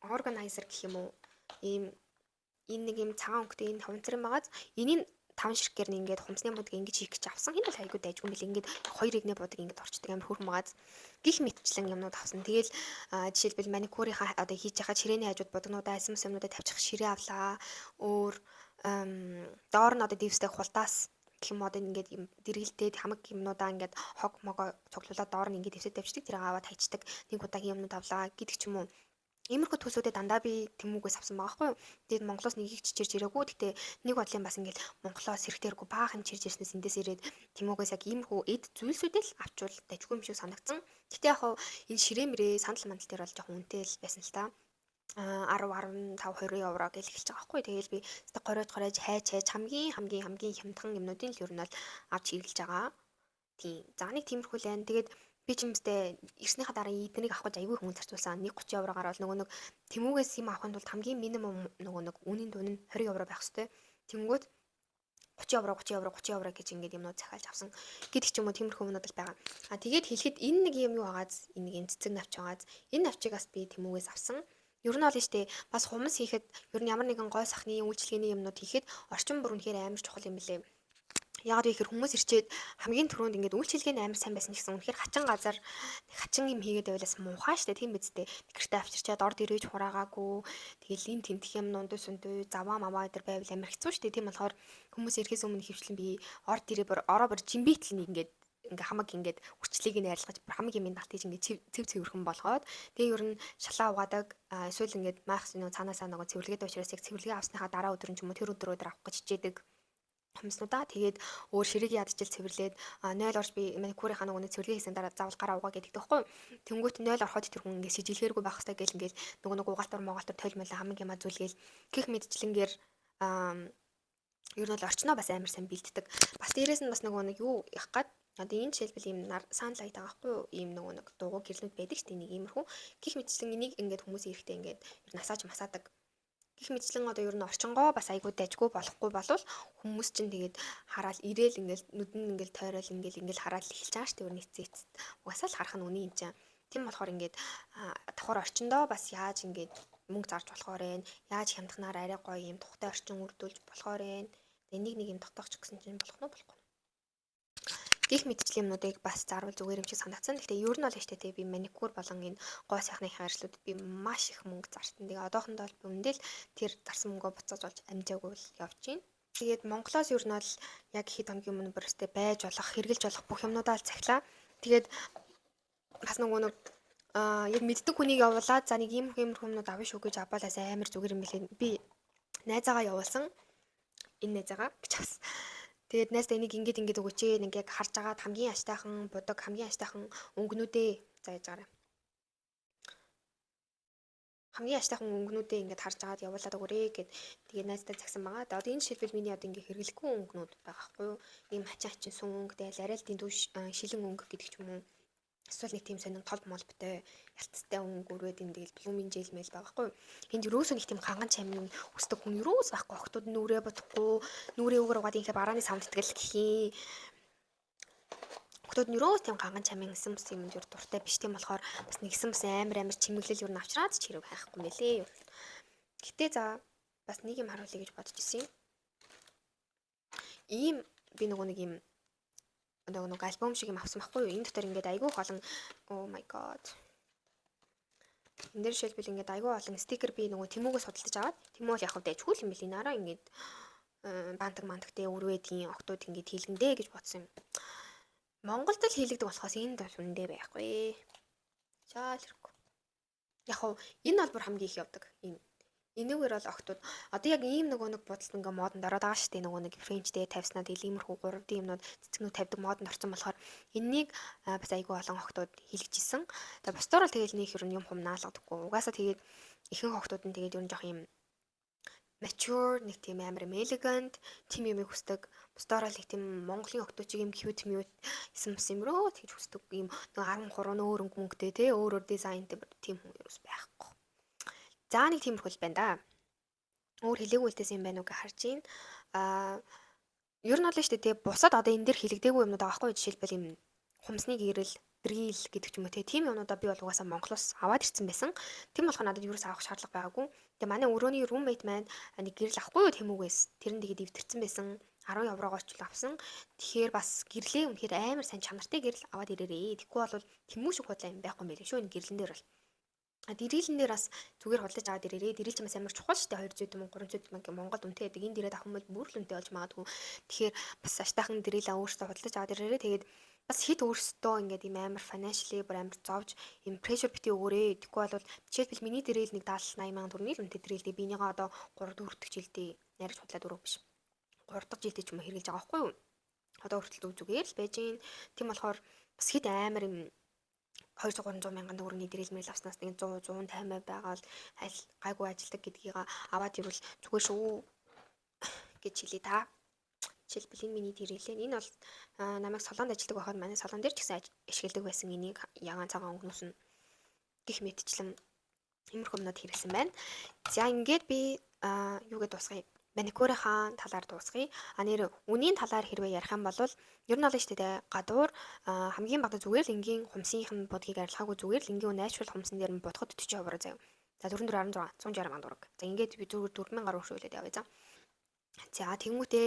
органайзер гэх юм уу? Ийм энэ нэг юм цагаан өнгөтэй энэ хунцрын байгааз энийг 5 ширхгээр нь ингээд хумсны будыг ингэж хийх гэж авсан. Энэ бол айгүй дайггүй мэл ингээд 2 игний будыг ингээд орчдөг амар хөрхөн байгааз гих мэтчлэн юмнууд авсан. Тэгэл жишээлбэл маникюрийнхаа одоо хийж байгаа ширээний хажууд будагнуудаа SMS юмнуудаа тавьчих ширээ авлаа. Өөр доор нь одоо дивстэй хулдаас гэх юм одоо ингээд юм дэргэлтэй хамаг юмнуудаа ингээд хог могоо цуглуулаад доор нь ингээд дэвсэд тавьчихдаг. Тэр аваад хайчдаг. Нэг удаагийн юмнууд авлаа гэдэг ч юм уу. Иймэрхүү төсөөдөө дандаа би тэмүүгээс авсан байгаа хгүй. Тэгээд Монголоос нэг их чирж ирээгүй. Гэтэ нэг бодлын бас ингээл Монголоос хэрэгтэй баахан чирж ирснээс эндээс ирээд тэмүүгээс яг иймэрхүү эд зүйлсүүдээ л авчвал дайггүй юм шиг санагдсан. Гэтэ яг энэ ширээ мэрээ сандал мандал дээр бол жоохон үнэтэй л байсан л та. 10 15 20 евро гэж хэлж байгаа хгүй. Тэгээл би гориож хайж хамгийн хямдхан юмнуудын л ер нь бол авч хэрэглэж байгаа. Тийм. За нэг тиймэрхүү л байна. Тэгээд би ч юмстэй ирснийхаа дараа эднийг авах гэж аягүй хүн зарцуулсан. 130 евроор бол нөгөө нэг тэмүүгээс юм авахын тулд хамгийн минимум нөгөө нэг үнийн дунд нь 20 евро байх хэвээр. Тэнгүүд 30 евро гэж ингээд юмнууд захиалж авсан. Гэдэг ч юм уу тиймэрхүү юмнууд л байгаа. Тэгээд хэлэхэд энэ нэг юм юу байгааз энэ нэг цэцэг навч байгааз энэ навчийг бас би тэмүүгээс авсан. Ер нь бол штэ бас хумс хийхэд ер нь ямар нэгэн гой сахны үйлчлэгээний юмнууд хийхэд орчин бүр үнэхээр амар чухал юм билээ. Яагаад вэ гэхээр хүмүүс ирчээд хамгийн түрүүнд ингээд үйлчилгээ амар сайн байсан гэсэн үнэхээр хачин газар хачин юм хийгээд байлаас муухай штэ тийм биз дээ. Гэртээ авчирчаад орд ирээж хураагаагүй. Тэгэл энэ тентх юм нундуу сүндүү заваа маваа дээр байвал амар хэцүү штэ. Тийм болохоор хүмүүс ирэхээс өмнө хөвчлэн би орд ирээ ороо бор жимбитл нэг ингээд ингээ хамаг ингээд үрчлэгийг нь арилгаж хамаг юм далт гэж ингээ цэвэрхэн болгоод тэгээ ер нь шалаа угаадаг эсвэл ингээд маах цаанаасаа нөгөө цэвэрлэгээд уучраас яг цэвэрлэгээ авсныхаа дараа өдөр нь ч юм уу тэр өдрөөр авах гэж хичээдэг хүмүүснүүдаа тэгээд өөр ширэг ядчил цэвэрлээд 0 орж би маникюрийнхаа нөгөө цэвэрлэгээ хийсэн дараа заавал гараа угаа гэдэг тэгэхгүй. Тэнгүүт 0 ороход тэр хүн ингээд сижилхээргүй байх хэрэгтэй гэл ингээд нөгөө угаалтар могаалтар тойлмол хамаг юм зүлгээл гих мэдчлэнгээр ер нь л орчноо бас амар сайн бэлддэг. Бас дээрээс нь бас нөгөө нэг юу явах гад одоо энэ жишээлбэл ийм саунд лайт байгаа байхгүй юу? Ийм нөгөө нэг дуугүй гэрлүүд байдаг шүү дээ. Нэг иймэрхүү гих мэдчлэн энийг ингээд хүмүүс ирэхдээ ингээд ер нь масааж масаадаг. Гэх мэтчлэн одоо ер нь орчингоо бас айгүй дайггүй болохгүй болвол хүмүүс чинь тэгээд хараал ирээл ингээл нүдэн ингээл тойрол ингээл хараал эхэлж байгаа шүү дээ ер нь эцэст. Угасаал харах нь үний юм чинь. Тийм болохоор ингээд давхар орчиндоо бас яаж ингээд мөнгө зарж болохоор вэ? Яаж хямдханаар арай гоё юм тухтай орчин үрдүүлж болохоор вэ? Энийг нэг юм тогтоохч гэсэн чинь болох нь болохгүй. Гэх мэтчлийн юмнуудыг бас заавал зүгээр юм шиг санагдсан. Гэхдээ ер нь бол штэ тий би маникюр болон энэ гоо сайхныхаа ажлуудад би маш их мөнгө зарсан. Тэгээ одоохондоо би үндэл тэр зарсан мөнгөө буцааж болж амжаагүй л явж байна. Тэгээд Монголоос ер нь бол яг хэд хоногийн өмнө бүрстэ байж болох, хэрглэж болох бүх юмнуудаа л захилаа. Тэгээд бас нэг яг мэддэг хүнийг явуулаад за нэг ийм юмнууд авна шүү гэж авбалаас амар зүгээр юм билээ. Би найзаагаа явуулсан. Энэ найзаагаа гэж бас. Тэгээд найзтай энийг ингэж өгөөч ээ. Нэг яг харж агаад хамгийн аштайхан будаг, хамгийн аштайхан өнгөнүүдээ зааж байгаарай. Хамгийн аштайхан өнгөнүүдээ ингэж харж агаад явуулаад өгөөрэй гэд тэгээд найзтай загсан байгаа. Тэгээд энэ шилбэл миний одоо ингэ хэрэглэхгүй өнгөнүүд байгаа байхгүй юу? Ийм хачин сүн өнгө, тэгээд арай л дэндүү шилэн өнгө гэдэг ч юм уу. Эсвэл нэг тийм сонин толб молбтой ялцтай өнгө өрөөд юм тэгэл блумин жил мэл байгаа байхгүй. Энд юусоо нэг тийм ханган чамин өсдөг хүн юус байхгүй. Охтууд нүрээ бодохгүй, нүрээ өгөр угаад инхэ барааны савнд итгэл гэхий. Охтууд нь юус тийм ханган чамин исэн бус юм юу дуртай биш тийм болохоор бас нэгсэн бус амар чимэглэл юу н авчраад ч хэрэг хайхгүй мэлээ. Гэтэ за бас нэг юм харуулъя гэж бодож ирсэн юм. Ийм би нэг юм нэг альбом шиг юм авсан байхгүй юу? Энэ дотор ингээд айгүй олон oh my god. Энд дээр шилбэл ингээд айгүй олон стикер би нөгөө Тэмүүгээс судалдаж аваад Тэмүү бол яг хав дэжгүй юм бэл энараа ингээд бантаг мантагтэй өрвэдгийн октод ингээд хийлгэндэ гэж бодсон юм. Монголд л хийлэгдэг болохоос энд бол үндэ байхгүй. Жаал хэрэггүй. Яг хав энэ бол бүр хамгийн их явдаг. Энэгээр бол октод одоо яг ийм нэг бодолт ингээ модонд ороод байгаа шүү дээ. Нэг French day тавьснаа тэгэл иймэрхүү 3D юмнууд цэцгнүүд тавьдаг модонд орсон болохоор энэнийг бас айгүй олон октод хийлгэжсэн. Тэгээ бусдаар бол тэгэл нэг юм наалгадаггүй. Угаасаа тэгээд ихэнх октод нь тэгээд ер нь жоох юм mature нэг тийм амар elegant тийм юм хүсдэг. Бусдаар л их тийм Монголын октодчиг юм cute эсэм юмроо тэгж хүсдэг. Ийм нэг 13 өөр өнгө мөнгөтэй те өөр дизайнтэй тийм хүн ерөөс байхгүй. За нэг тиймэрхүүл байна да. Өөр хэлээгүй үлдээс юм байна уу гэж харж байна. Ер нь бол шүү дээ тий бусад одоо энэ дээр хэлэгдээгүй юмнууд байгаа байхгүй жишээлбэл юм хумсны гэрэл, дрил гэдэг ч юм уу тийм юмнуудаа би бол угаасаа Монголоос аваад ирсэн байсан. Тийм болохоор надад юурээс авах шаардлага байгаагүй. Тэгээ манай өрөөний roommate маань нэг гэрэл авахгүй юу Тэмүүгээс тэр нь тэгээд дэвтэрсэн байсан. 10 еврогооч л авсан. Тэгэхээр бас гэрлээ үнэхээр амар сайн чанартай гэрэл аваад ирээрээ. Тэгэхгүй бол Тэмүү шиг худлаа юм байхгүй мэлээ шүү энэ гэрлэн дээр бол. Дэрилэн дээр бас зүгээр худалдаж аваад ирээрээ. Дэрил ч бас амар чухал шүү дээ 200 мянга 300 мянга Монголд үнэтэй байдаг. Энэ дээрээ авах юм бол бүр л үнэтэй болж магадгүй. Тэгэхээр бас аштайхан дэрилээ өөрсдөө худалдаж аваад ирээрээ. Тэгээд бас хит өөрсдөө ингээд юм амар financially бүр амар зовж юм pressure бити өгөөрэй. Тэгэхгүй бол жишээлбэл миний дэрил нэг 70 80 мянга төгрөгийн үнэтэй дэрил дээ. Бинийгаа одоо 3 4 дэх жилдээ нарийнх худлаад өрөө биш. 3 дахь жилдээ ч юм хэрэгжилж байгаа байхгүй юу? Одоо хүртэл зүгээр л байж гин. Тийм болохоор бас хит амар юм 200 300 мянган төгрөгийн дэрэл мэрэл авснаас нэг 100 150 байгаа л гайгүй ажилдаг гэдгийг аваад ирвэл зүгээр шүү гэж хэлээ та. Жишээлбэл энэ миний дэрэлээ. Энэ бол намайг солонд ажилладаг байхад манай солон дээр ч гэсэн ашигладаг байсан энийг ягаан цагаан өнгнөөс нь гих мэтчлэн иймэрхүү юмнууд хэрэгсэн байна. За ингээд би юу гэдээ дуусгая. Маникюрийн талаар дуусгая. Нэр үнийн талаар хэрвээ ярих юм бол ер нь бол шүү дээ гадуур хамгийн бага зүгээр л энгийн хумсынхын бодгийг арилгаагүй зүгээр л энгийн natural хумсан дээр нь бодоход 40 евро заяа. За 4416 160 мянган төгрөг. За ингээд би зүгээр 4000 гаруй өршөөлээд явъя за. За тэгмүүтээ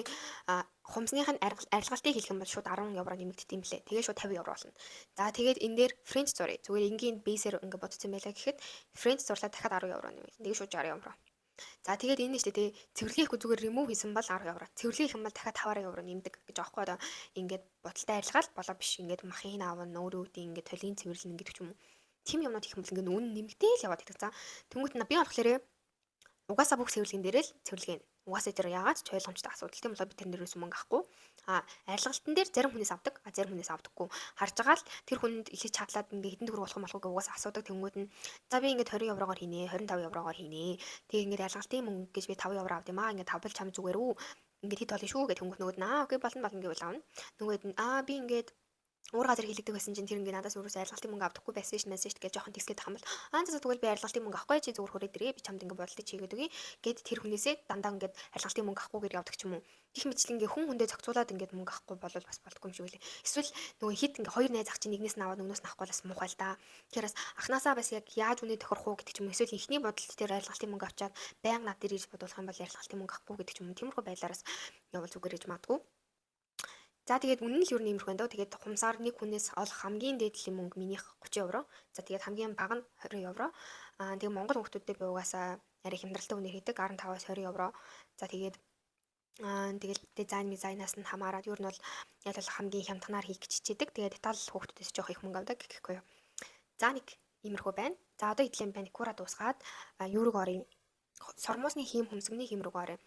хумсныхын арилгалтыг хэлэх юм бол шууд 10 евро нэмэгддэг юм лээ. Тэгээ шууд 50 евро болно. За тэгээд энэ дээр French зуръя. Зүгээр энгийн бейсээр ингээд бодсон байлаа гэхэд French зурлаа дахиад 10 евро нэмэгдэнэ. Тэгээ шууд 60 евро. За тэгээд энэ нь шүү дээ цэвэрлэхгүй зүгээр remove хийсэн бол 10 евро. Цэвэрлэх юм бол дахиад 5 евро нэмдэг гэж аахгүй одоо ингээд бодолтой арилгаал болоо биш ингээд махын аавн өөрөө үдийн ингээд толгийн цэвэрлэн гэдэг ч юм уу. Тим юмнууд их юм л ингээд үн нэмэгдээл яваад байдаг. За тэнгуут би болохоор угаасаа бүх цэвэрлэгэн дээр л цэвэрлэгээ. Угаасаа тэр яагаад ч ойлгомжтой асуудал тийм болоо би тэр нэрээс мөнгө авахгүй. Арилгалтан дээр зарим хүнээс авдаг, зарим хүнээс авдаггүй. Харж байгаа л тэр хүнд их чадлаад ингээ хэдэн төгрөг болох юм болохгүй угаасаа асуудаг тэнгууд нь за би ингээ 20 еврогоор хийнэ, 25 еврогоор хийнэ. Тэгээ ингээ арилгалтын мөнгө гэж би 5 евро авд юм аа. Ингээ тавбал чам зүгээр үү. Ингээ хэд болно шүү гэх тэнгууд нөгөөд нь окей болно гэвэл аавна. Нөгөөд нь би ингээд уур газар хийлэгдэг байсан чинь тэр ингээ надаас өөрөөс арилгалтын мөнгө авдаггүй байсан ш мэсэж гэж жоохон тэгсгээд байгаа юм бол за тэгвэл би арилгалтын мөнгө авахгүй чи зүгээр хүрээд ирээ би чамд ингээ бодлоо чигээд өгье гэд тэр хүнээсээ дандаа ингээ арилгалтын мөнгө авахгүй гэж явдаг ч юм уу их мэтлэн ингээ хүн хүндээ зохицуулаад ингээ мөнгө авахгүй болол бас болдгоо юм шиг үлээ эсвэл нөгөө хит ингээ хоёр найз ах чи нэгнээс нь аваад нөгнөөс нь авахгүй бас муухай л да тэгэхээр бас ахнаасаа бас яг яаж үнэ тохирох уу гэдэг ч юм эсвэл ихний бодолд тэр арилгалтын мөнгө авчаад байнга над дээр ирж бодуулах юм бол арилгалтын мөнгө авахгүй гэдэг ч юм тиймэрхүү байдлаараас явал зүгээр гэж магадгүй. За тэгээд үнэн л ер нь иймэрхүү байна дөө. Тэгээд хумсаар нэг хүнээс олох хамгийн дээдлийн мөнгө минийх 30 евро. За тэгээд хамгийн бага нь 20 евро. Тэгээд Монгол хүмүүстүүдэд би угаасаа арай хямдралтай үнээр хийдэг 15-аас 20 евро. За тэгээд тэгэл дизайнаас нь хамаарат ер нь бол ял бол хамгийн хямдханаар хийх гэж хичээдэг. Тэгээд Итали хүмүүстээс жоох их мөнгө авдаг гэхгүй юу. За нэг иймэрхүү байна. За одоо идлийн паникура дуусгаад юу руу оръё? Сормоосны хийм, хөмсгөний хийм рүү оръё.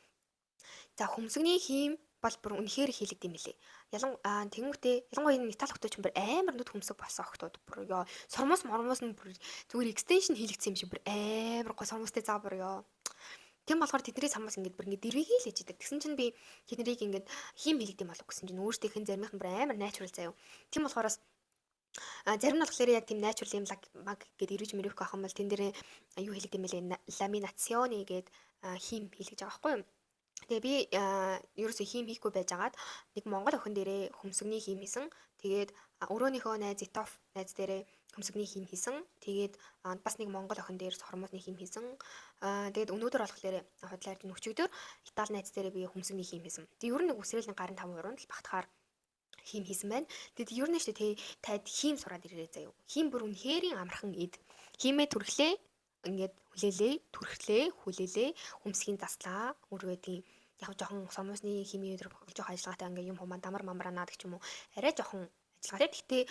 За хөмсгөний хийм бол бүр үнэхээр хийлэгдэв юм лээ. Тэнгүүтээ ялангуяа энэ Итали хотод ч бүр амар нүд хөмсг болсон охтууд бүр ёо сормоос мормоос нь бүр зүгээр экстеншн хийлэгдсэн юм шиг бүр амар гоо сормоостэй заа бүр ёо. Тэм болохоор тэдний самаас ингээд бүр ингээд дэрвэхий л ээж идэг. Тэгсэн чинь би тэднийг ингээд хийм хийлэгдэв болов гэсэн чинь өөртөөх нь заримх нь бүр амар натурал заяа. Тэм болохоороос зарим нь болохоор яг тийм натурал юм маг гэд ирж мөрөх гэх юм бол тэн дээр юу хийлэгдэв юм бэлээ ламинациони гэд хийм хийлгэж байгаа байхгүй юу. Тэгээ би ерөөсөө хийм хийхгүй байжгаад нэг Монгол охин дээрээ хөмсгөний хийм хийсэн. Тэгээд өрөөнийхөө найз Итоф найз дээрээ хөмсгөний хийм хийсэн. Тэгээд бас нэг Монгол охин дээр сормоосны хийм хийсэн. Тэгээд өнөөдөр болохоор худлаард нөхчөгдөр Итали найз дээрээ би хөмсгөний хийм хийсэн. Тэгээд ер нь нэг үсрээлийн гарын 5% л багтахаар хийм хийсэн байна. Тэгэд ер нь штэ таад хийм сураад ирээрэй заяа. Хийм бүр үнэхэрийн амархан эд. Хиймээ түрхлээ ингээд хүлээлээ, түрхлээ, хүлээлээ, хөмсгийн заслаа, үрвэдийн яг жоохон сормоосны химийн өдр жоох ажиллагаатай ингээ юм хумаа дамар мамраа наадаг ч юм уу. Арай жоохон ажиллагаатай. Гэхдээ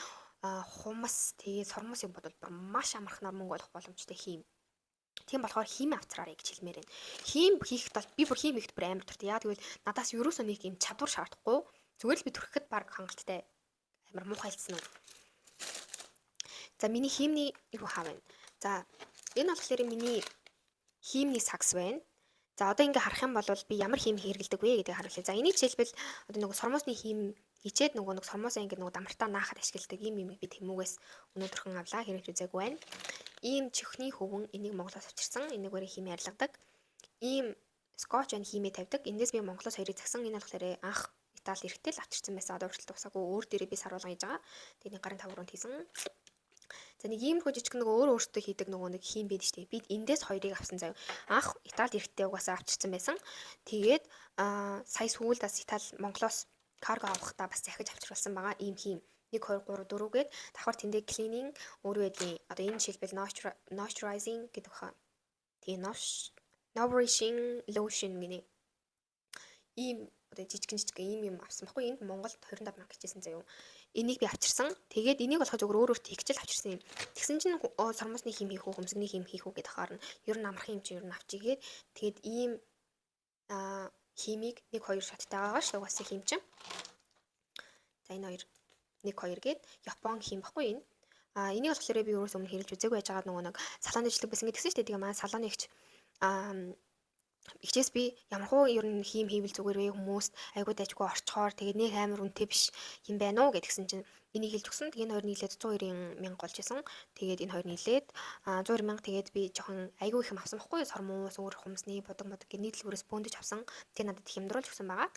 хумас тэгээ сормоосыг бодвол бүр маш амархнаар мөнгө олох боломжтой хийм. Тийм болохоор хийм авцраарай гэж хэлмээр байна. Хийм хийхэд бол би бүр хийм хийхэд бүр амар дуртай. Яа тэгвэл надаас ерөөсөө нэг юм чадвар шаардахгүй. Зүгээр л би түрхэхэд баг хангалттай амар муухай хэлсэн үү. За миний хиймний юу хаа байна. За энэ болохоор миний хиймний сакс байна. За одоо ингээ харах юм бол би ямар хийм хэрэгэлдэг вэ гэдгийг харуулъя. За энийг жишээлбэл одоо нөгөө сормоосны хийм хичээд нөгөө сормоосоо ингээ нөгөө дамартаа наахад ашигладаг ийм би тэмүүгээс өнөөдөрхөн авлаа хэрэгж үзээгүй байна. Ийм чихний хөвгөн энийг Монголоос авчирсан. Энийг өөрөө хийм ярьлагдаг. Ийм скотч ан хиймээ тавьдаг. Эндээс би Монголоос хоёрыг загсан. Энэ болохоор анх Итали ирэхдээ л авчирсан байсан. Одоо хүртэл тусаагүй өөр дээрээ би саруулга хийж байгаа. Тэгээд гарын 5 өрөөнд хийсэн. За нэг ийм хөө жижиг нөгөө өөртөө хийдэг нөгөө нэг хийм байдаг шүү дээ. Бид эндээс хоёрыг авсан заяа. Анх Итали ирэхдээ угаасаа авчирсан байсан. Тэгээд сая сүүлд бас Итали Монголоос карго авахдаа бас захиж авчруулсан байгаа ийм хийм. 1 2 3 4 гээд давхар тэндээ cleaning өөрөө байдгийн одоо энэ жишээлбэл moisturizing гэдэг баха. Тэгээ nourishing lotion гинэ. Ийм одоо жижиг ийм юм авсан баггүй. Энд Монголд 25 мянга гэжсэн заяа. Энийг би авчирсан. Тэгээд энийг болохоо зөвөр өөрөөр хийгчл авчирсан юм. Тэгсэн чинь сормоосны хийм хийх үү, хөмсгөний хийм хийх үү гэдэг хаар нь ер нь амархан юм чи ер нь авчигээд тэгээд ийм хиймийг 1 2 шаттай байгаа шүү угаасаа хийм чинь. За энэ хоёр 1 2 гээд Япон хийм баггүй энэ. Энийг болохоор би өөрөөс өмнө хэрэглэж үзээгүй байжгаад нөгөө нэг салон дэвшлэг байсан гэдгсэн шүү дээ. Тэгээ маань салоныгч ихчээс би ямархуу ер нь хийм хийвэл зүгээр вэ хүмүүст айгуу дайггүй орчхоор тэгээд нэг амар үнэтэй биш юм байна уу гэдгсэн чинь энийг хэлж өгсөн. Тэгээд энэ хоёр нийлээд 120 мянга болж исэн. Тэгээд энэ хоёр нийлээд 120 мянга тэгээд би жоохон айгуу их юм авсан байхгүй сормоос өөр хумсны бодог гэдэг нийтлбэрээс бөөндөж авсан. Тэгээд надад их хямдруулж өгсөн байгаа.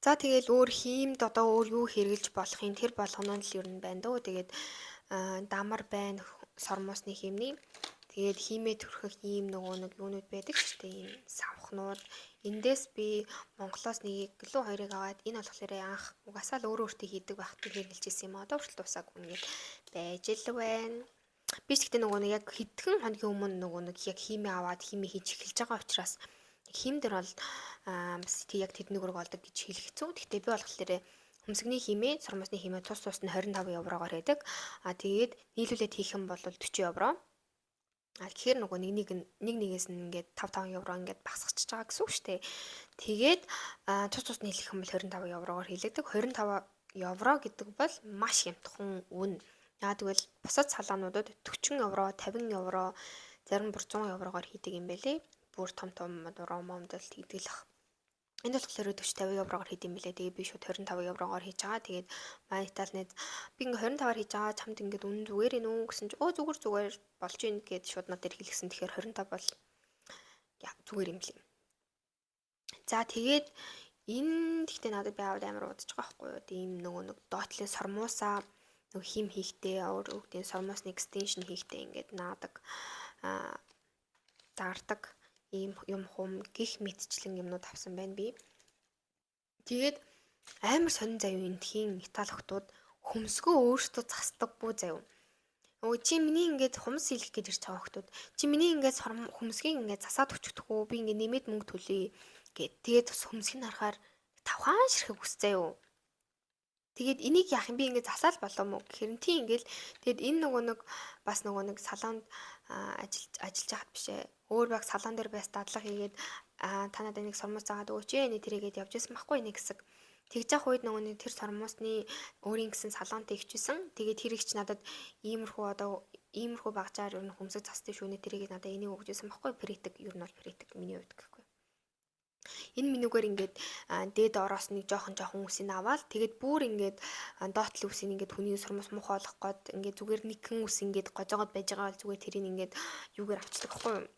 За тэгээд өөр хиймд одоо өөр юу хэрэглэж болох юм тэр болгоно л ер нь байна дөө. Тэгээд дамар байна сормоосны хиймний. Тэгээд хиймээ төрхөх ийм нөгөө нэг юунууд байдаг шүү дээ. Ийм савхнууд. Эндээс би Монголоос нэг гэлөө хоёрыг аваад энэ болохоор анх угаасаа л өөртөө хийдэг байхад хэрэгжилж ирсэн юм. Одоо хүртэл тусаагүй ингээд байж л байна. Би ч гэхдээ нөгөө нэг яг хэдхэн хоногийн өмнө нөгөө нэг яг хиймээ аваад хиймээ хийж эхэлж байгаа учраас хийм дээр бол яг тэднийг өрг олдог гэж хэлэх хэцүү. Гэхдээ би болохоор хөмсгөний хиймээ, сормоосны хиймээ тус тусд нь 25 еврогоор байдаг. Тэгээд нийлүүлээд хийх юм бол 40 евро. Тэгэхээр нөгөө нэгээс нь ингээд 5 евро ингээд багсчихж байгаа гэсэн үг шүү дээ. Тэгээд тус нийлэх юм бол 25 еврогоор хийлэгдэг. 25 евро гэдэг бол маш хямдхан үнэ. Яа тэгвэл бусад салаануудад 40 евро, 50 евро, зарим бүр 100 еврогоор хийдэг юм байлээ. Бүр том ромомдол хийдгэлэх. Энд болохоор 40 50 еврогоор хийд юм билээ. Тэгээ би шууд 25 еврогоор хийж байгаа. Тэгээд манай Итали найз би ингээ 25-аар хийж байгаа. Чамд ингээд үнэн зүгээр ээ нүү гэсэн чи зүгээр болж ийн гэд шууд надад хэлсэн. Тэгэхээр 25 бол зүгээр юм лээ. За тэгээд энэ гэхдээ надад би аваад амар удаж байгаа байхгүй юу. Тийм нөгөө нэг доотлын сормоосаа нөгөө хим хийхтэй өөрөөр сормоосны extension хийхтэй ингээд наадаг зардаг ийм юм хум гих мэтчлэн юмнууд авсан байна би. Тэгээд Амар сонин заяа эндхийн Итали охтууд хөмсгөө өөрсдөө засдаггүй заяа. Өө чи миний ингээд хумс хийх гэж ирж байгаа охтууд. Чи миний ингээд хөмсгийг ингээд засаад өчгдөх үү? Би ингээд нэмээд мөнгө төлье гэд. Тэгээд бас хөмсгийг харахаар тавхаан ширхэг үсцээ юу. Тэгээд энийг яах юм би ингээд засаал болоо мó гэхээр нь тийм ингээд тэгээд энэ нөгөө нэг салонд ажиллаж байхад бишээ. Өөр баг салон дээр байс дадлага хийгээд та надад нэг сормос заагаад өгөөч ээ тэрийгээд явж исэн байхгүй нэг хэсэг. Тэгж явах үед нөгөө нэг тэр сормосны өөрийн гэсэн салонтой ихжсэн. Тэгээд тэр ихч надад иймэрхүү багжаар ер нь хөмсөг цастай шүүнэ тэрийгээд надад энийг өгчээсэн байхгүй притик ер нь бол притик миний хувьд гэхгүй. Энэ менюгээр ингээд дээд ороос нэг жоохон үсийг аваад тэгээд бүр ингээд доотлын үсийг ингээд хүний сормос муухай болох гээд ингээд зүгээр нэгэн үс ингээд гожоогод байж байгаа бол зүгээр тэрийг ингээд юугаар авчдаг байхгүй юу?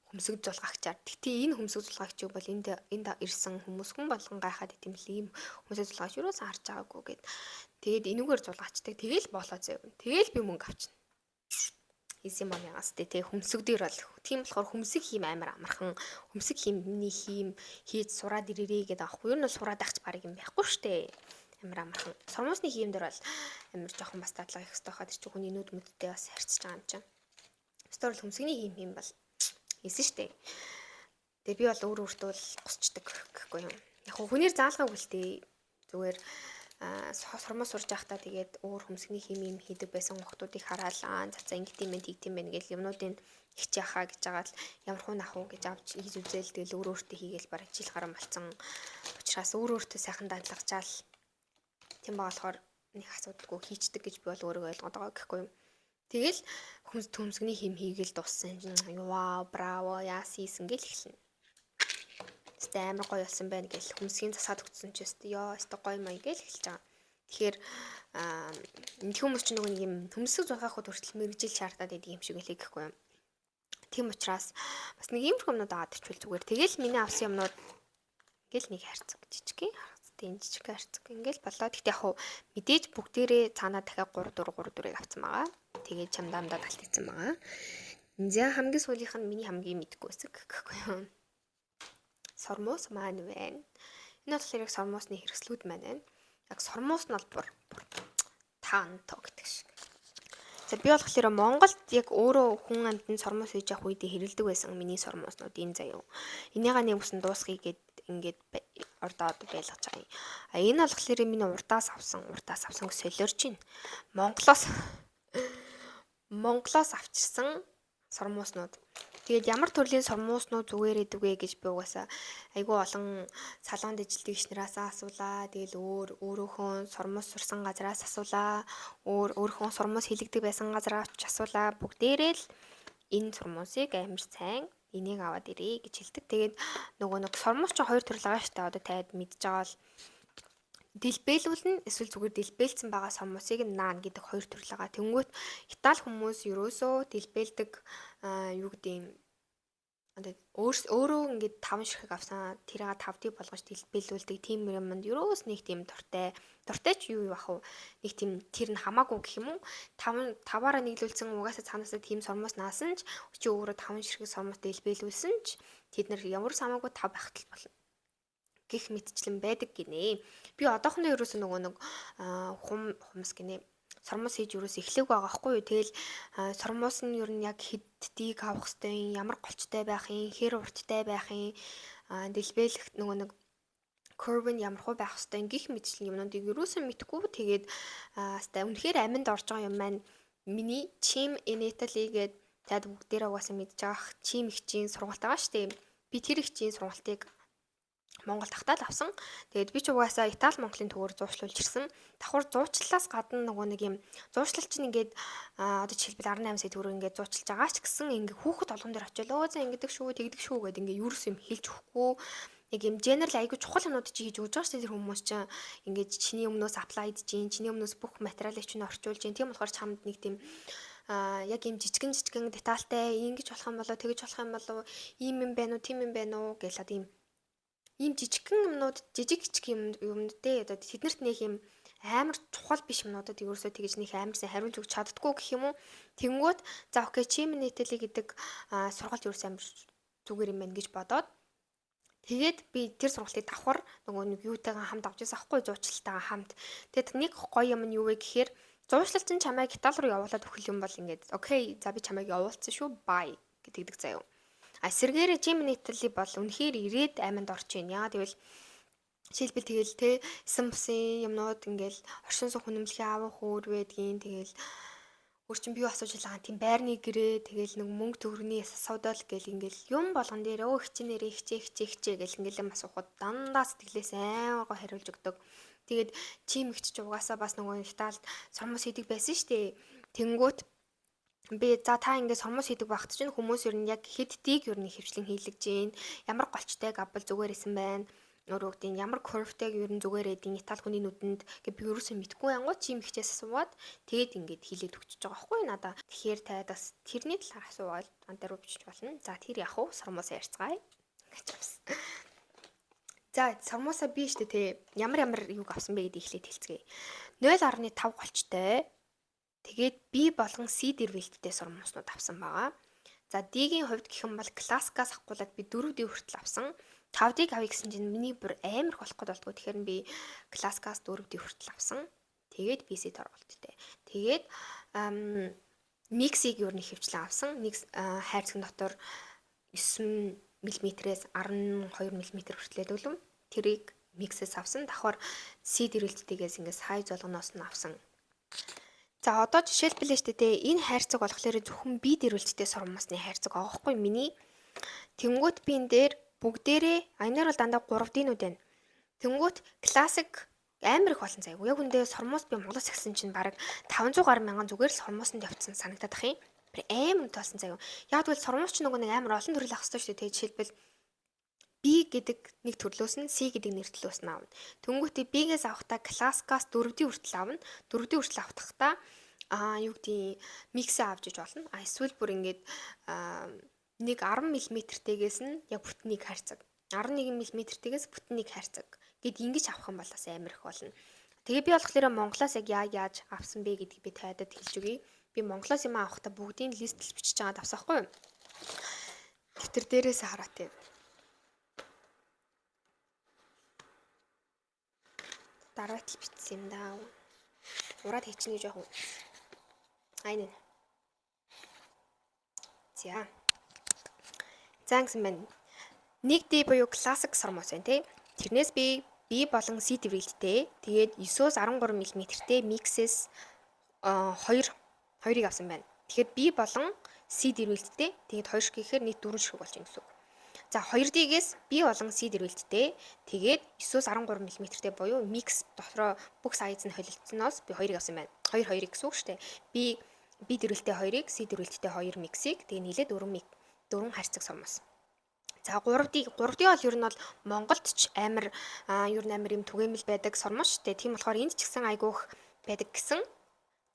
Хөмсөг зулгаагчаар. Гэтэ энэ хөмсөг зулгаагчийг бол энд ирсэн хүмүүс хүн болгон гайхаад идэм л ийм хөмсөг зулгаач юуроос харж байгаагүй гэд. Тэгээд энүүгээр зулгаачдаг. Тэгээл болоо заяа. Тэгээл би мөнгө авчна. Эсэм монягаас тэ хөмсөг дээр бол тийм болохоор хөмсөг хийм амар амархан хөмсөг хиймний хийж сураад ирээрээ гэдэг аахгүй юу? Ер нь сураад авч барыг юм байхгүй штэ. Амар амархан. Сормосны хийм дээр бол амар жоохон бас дадлага их хэрэгтэй хаад чи хүний нүд мүдтэй бас харьцаж байгаа юм чинь. Стор хөмсөгний хийм бол эсэн штэ. Тэгээ би бол өөртөө л гусчдаг гэхгүй юм. Яг хүнээр заалгаагүй л дээ. Зүгээр сормос сурж байхдаа тэгээд өөр хөмсгний хим хийдэг байсан хүмүүс хараад за ингэт юм тэгт юм байна гэж юмнуудын хич яхаа гэж байгаа л ямар хуу нах уу гэж авч хийж үзээл тэгэл өөртөө хийгээл бараг жил гарan болцсон учраас өөртөө сайхан дадлагчаал тийм болохоор нэг асуудалгүй хийчдэг гэж би бол өөрөө ойлгоод байгаа гэхгүй юм. Тэгэл хөмсгний хим хийгээл дууссан вау браво яасийсэн гэл эхэлнэ. Тэ амар гоё болсон байна гэл хөмсгийн засаад өгсөн ч ёо өстө гоё маяг гэл эхэлж байгаа. Тэгэхээр энэ хүмүүс ч нэг юм хөмсөг зугаахад хүртэл мэрэгжил шаардаад идэг юм шиг үлээ гэхгүй юм. Тийм учраас бас нэг иймэрхүү юмнууд аваад ичвэл зүгээр. Тэгэл миний авсан юмнууд ингээл нэг харьцаг жижиг харьцтай жижиг харьцаг ингээл болоо. Тэгтээ яг хуу мэдээж бүгдээрээ цаанаа дахиад 3 4 авсан байгаа. Тэгээд чамдаамдаа талтайсан байгаа. За хамгийн сүүлийнх нь миний хамгийн мэдгүй хэсэг гэхгүй юм. Сормос маань байна. Энэ болохоор яг сормосны хэрэгслүүд маань байна. Яг сормос нь бол бүр таанто гэдэг шиг. За би болохоор Монголд яг өөрөө хүн амтнд сормос хийж явах үед хэрэлдэг байсан миний сормоснууд энэ заяа. Энийгээ нэг усан дуусгая гэд ингээд ордоод байлгаж байгаа юм. Энэ болохоор миний урдаас авсан солиорч байна. Монголоос авчирсан сормоснууд. Тэгээд ямар төрлийн сормоснууд зүгээр идэг вэ гэж би угаасаа айгүй олон салонд ажилтдаг гişнээс асуулаа. Тэгэл өөрөөхөө сормос сурсан газраас асуулаа. Өөрөөхөө сормос хилэгдэг байсан газраас асуулаа. Бүгдээрээ л энэ сормосыг амар сайн энийг аваад ирээ гэж хэлдэг. Тэгээд нөгөө нэг сормос ч хоёр төрөл байгаа шүү дээ. Одоо таад мэдж байгаа л дэлбэлүүлнэ эсвэл зүгээр дэлбэлсэн байгаа сормосыг наан гэдэг хоёр төрөл байгаа. Тэнгүүт Итали хүмүүс ерөөсөө дэлбэлдэг юу гэдэг юм өөрөө ингээд 5 ширхэг авсан тэрийг 5D болгож дэлбэлүүлдэг тийм юмд ерөөс нэг тийм дуртай ч юу бах уу нэг тийм тэр нь хамаагүй гэх юм уу 5-аараа нийлүүлсэн угаасаа цаанаасаа тийм сормос наасан ч чи өөрөө 5 ширхэг сормос дэлбэлүүлсэн ч тэд нар ямар хамаагүй 5 байхтал болно гэх мэтчлэн байдаг гинэ. Би одоохондоо ерөөсөө нөгөө нэг хумс гинэ сормос хийж юурээс эхлэх байгаа байхгүй юу. Тэгэл сормос нь ер нь яг хэддийг авах хэвтэй ямар голчтой байх юм, хэр урттай байх юм, дэлбэлэх нөгөө нэг curve нь ямар хөө байх хэвтэй гих мэтчлэн юмнуудыг ерөөсөө мэдгүй. Тэгээд үнэхээр аминд орж байгаа юм маань миний Chim in Italy гэдэг таад бүгдээрээ угаасаа мэдж байгаа Chim ихчийн сургалт байгаа шүү дээ. Би тэр ихчийн сургалтыг Монгол тахтаад авсан. Тэгээд би ч угаасаа Итали Монголын төвөөр зуучлуулж ирсэн. Давхар зуучлалаас гадна нөгөө нэг юм зуучлал чинь ингээд одоо жишээлбэл 18 сая төгрөг ингээд зуучлаж байгаа ч гэсэн ингээд хүүхэд олгон дээр очил өө за ингэдэг шүү тэгдэг шүү гэдэг ингээд юурс юм хэлж өгөхгүй. Нэг юм генерал айгу чухал юмнууд чи хийж өгж байгаа шүү дээ тэр хүмүүс чинь ингээд чиний өмнөөс аплайд чинь чиний өмнөөс бүх материалыг чинь орчуулж чинь тийм болохоор чамд нэг тийм яг юм жижигэн детальтай ингэж болох юм болоо тэгэж болох юм болоо ийм юм байна уу тийм юм байна уу гэл одоо ийм жижигхэн юмнууд жижиг юмнууд дээ одоо тэднэрт нэг юм амар чухал биш юмнуудад ерөөсөө тэгж нэг амар сайн хариулж өгч чаддгүй гэх юм уу. Тэнгүүт за окей Chim in Italy гэдэг сургалт ерөөсөө амар зүгээр юм байна гэж бодоод Тэгээд би тэр сургалтыг давхар нөгөө нэг юутайгаа хамт авч ирсэн аахгүй зуучлалтайгаа хамт. Тэгээд нэг гоё юм нь юу вэ гэхээр зуучлалт нь чамайг Итали руу явуулаад өгөх юм бол ингээд окей за би чамайг явуулсан шүү бай гэдэг заяа. А эсэргээр Жимни Итали бол үнэхээр ирээд аминд орж ийн. Яагаад гэвэл жишээлбэл тэгэл те эсэн бусын юмнууд ингээл оршин суух хүнэмлэхий авах өөр байдгийн тэгэл өөрчн бие асууж байгаа тийм байрны гэрээ тэгэл нэг мөнгө төгрөгийн асуудал гэл ингээл юм болгон дээр өө хичнээрээ хичээ гэл ингээл юм асуухад дандаа сэтгэлээс аймаг хариулж өгдөг. Тэгээд чим ихч ч угаасаа бас нөгөө Италид сормос хийдэг байсан штэ. Тэнгүүт би за та ингээд сормос хийдэг багт чинь хүмүүс ер нь яг хэддийг ер нь хөвчлэн хийлгэж гин ямар голчтойг авбал зүгээр исэн байна. Өөрөөгдийн ямар curve-тайг ер нь зүгээр эдийн Итали хүний нүдэнд гэ би ерөөсөө мэдгүй ангууд чим ихчээс асууад тэгээд ингээд хийлээд өгчөж байгаа байхгүй надаа. Тэгэхээр та бас тэрний талаар асуувал антер руу бичиж болно. За тэр яг уу сормос ярьцгаая. Гэж бас. За сормосоо би штэ те ямар юг авсан бэ гэдгийг эхлээд хэлцгээе. 0.5 голчтой. Тэгээд B болгон C дэрвэлттэй сормоснууд авсан байгаа. За D-гийн хувьд гэх юм бол классикаас ахгуулаад би 4D хүртэл авсан. 5D авъя гэсэн чинь миний бүр амар их болох гээд болдгоо. Тэгэхээр би классикаас 4D хүртэл авсан. Тэгээд BC-д оролттой. Тэгээд миксийг юу нэг хөвчлэн авсан. Нэг хайрцаг дотор 9 мм-ээс 12 мм хүртлээд үлэм. Тэрийг миксээс авсан. Давхар C дэрвэлттэйгээс ингээс хайз болгоноос нь авсан. За одоо жишээлбэл нь штэ те энэ хайрцаг болохоор зөвхөн B дэрвэлттэй сормосны хайрцаг байгаа хгүй миний. Тэнгүүт би энэ дээр бүгдээрээ аянаар бол дандаа 3D-нүүд байна. Тэнгүүт классик амар их болсон заяа. Яг үндэ сормос би Монголоос ихсэн чинь бараг 500 гаруй мянган зүгээр л сормосонд явцсан санагдаад ах юм. Би амар толсон заяа. Яг тэгвэл сормос ч нөгөө нэг амар олон төрөл ах хэвчээ штэ те жишээлбэл B гэдэг нэг төрлөөс нь C гэдэг нэр төлөөс нь авна. Тэнгүүтээ B-гээс авахдаа классикаас 4D хүртэл авна. 4D хүртэл авахдаа юу гэдэг миксээ авч иж болно. Эсвэл бүр ингээд нэг 10 мм-тэйгээс нь яг бүтнийг хайрцаг. 11 мм-тэйгээс бүтнийг хайрцаг. Гэт ингэж авах юм бол бас амар их болно. Тэгээ би болохоор Монголоос яг яаж авсан бэ гэдгийг би тайлбараад хэлж өгье. Би Монголоос юм авахдаа бүгдийн листэл бичиж байгаа давсаахгүй юу? Дэвтэр дээрээс хараа тийм. Дараатал бичсэн юм даа. Ураад хийчихнэ гэж яах вэ? Айнэ. За гэсэн байна. 1D буюу классик сормос байна тий. Тэрнээс би B болон C дэрвэлттэй. Тэгээд 9-өөс 13 мм-тэй миксээс 2-ыг авсан байна. Тэгэхээр B болон C дэрвэлттэй. Тэгээд 2 шиг гэхээр нийт 4 шиг болж байна гэсэн үг. За 2D-гээс B болон C дэрвэлттэй. Тэгээд 9-өөс 13 мм-тэй буюу микс дотроо бүх сайз нь холилдсоноос би 2-ыг авсан байна. 2 гэсэн үг шүү дээ. B дэрвэлттэй 2-ыг, C дэрвэлттэй 2 миксийг тэгээд нийлээд 4 харьцаг сормос. За 3D бол ер нь бол Монголд ч амар ер нь амар юм түгээмэл байдаг сормос шүү дээ. Тийм болохоор энд ч гэсэн айгүйх байдаг гэсэн.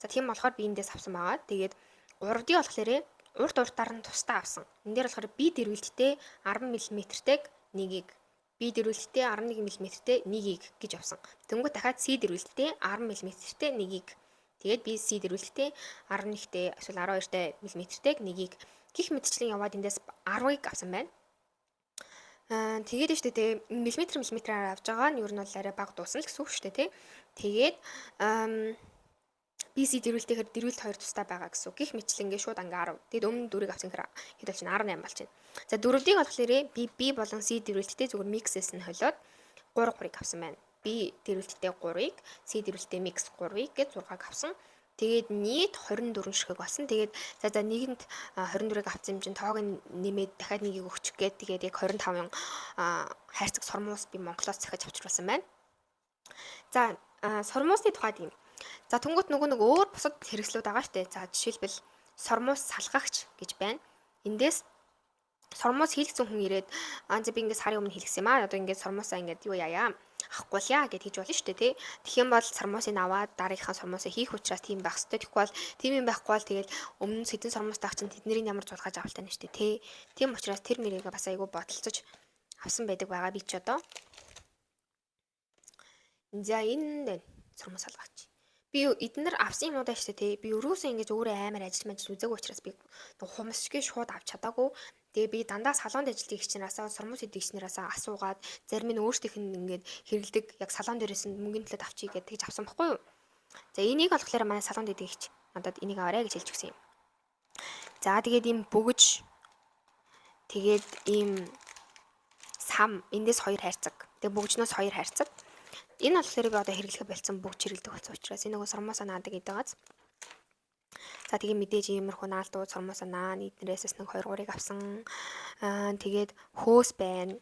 За тийм болохоор би эндээс авсан байгаа. Тэгээд 3D болохоор уртаар нь тусдаа авсан. Энд дээр болохоор B дэрвэлттэй 10 мм-тэйг 1-ийг, B дэрвэлттэй 11 мм-тэй 1-ийг гэж авсан. Тэнгүү дахиад C дэрвэлттэй 10 мм-тэй 1-ийг. Тэгээд B C дэрвэлттэй 11-тэй эсвэл 12-тэй мм-тэйг 1-ийг гих мэтчлэн яваад эндээс 10-ыг авсан байна. Тэгээд штэ тэ миллиметраар авж байгаа нь ер нь бол арай бага дуусна л гэсэн үг штэ тэ. Тэгээд BC дэрвэлтэйгээр дэрвэлт 2 тустай байгаа гэсэн үг. Гих мэтлэнгээ шууд анги 10. Тэгэд өмнө 4-ыг авсан хэрэг хэд бол чинь 18 болж байна. За 4-ийг болохоор B болон C дэрвэлттэй зүгээр миксээс нь холиод 3-3-ыг авсан байна. B дэрвэлттэй 3-ыг, C дэрвэлттэй микс 3-ыг гэж 6-ыг авсан. Тэгээд нийт 24 ширхэг болсон. Тэгээд за нэгэнд 24-ыг авсан юм чинь тоог нь нэмээд дахиад нэгийг өгчих гээд тэгээд яг 25 хайрцаг сормоос би Монголоос захиж авчруулсан байна. За сормоосны тухайд юм. За тэнгуут нөгөө нэг өөр бусад хэрэгслүүд байгаа штэ. За жишээлбэл сормоос салгагч гэж байна. Эндээс сормоос хийлгсэн хүн ирээд за би ингээс сарын өмнө хийлгсэн юм аа. Одоо ингээд сормоосаа ингээд юу яая авахгүй яа гэж хийж болно шүү дээ тий. Тэгэх юм бол сормосыг аваад дараагийнхаа сормосыг хийх учраас тийм байх хэрэгтэй. Тэгэхгүй бол тийм юм байхгүй бол тэгэл өмнө хэдэн сормос таах чинь тэднийг ямар зулгаж авалтай нь шүү дээ тий. Тийм учраас тэр нэрийг бас айгүй бодолцож авсан байдаг байгаа би ч одоо. За энэ сормос салгаач. Би эднэр авсан юмудаа шүү дээ тий. Би өрөөсөө ингэж өөрөө амар ажиллаж үзээгүй учраас би хумсчгээ шууд авч чадаагүй. Тэгээ би дандаа салонд ажилладаг гэгчнээсээ сурмус хийдэг гэгчнээсээ асуугаад зарим нь өөрсдийнх нь ингээд хэрэглэдэг яг салон дээрээс нь мөнгөний төлөөд авчий гэдэг тэгж авсан байхгүй юу. За энийг болохоор манай салонд хийдэг гэгч надад энийг аваарай гэж хэлж өгсөн юм. За тэгээд ийм бөгж тэгээд ийм сам эндээс 2 хайрцаг. Тэгээ бөгжнөөс 2 хайрцаг. Энэ болохоор би одоо хэрэглэх болцсон бөгж хэрэглэх болсон учраас энэ нөгөө сурмуусаа наадаг гэдэг газ. За тэгээ мэдээж иймэрхүү наалтууд сурмуусаа наа эднэрээс нэг 2 3-ыг авсан. Тэгээд хөөс байна.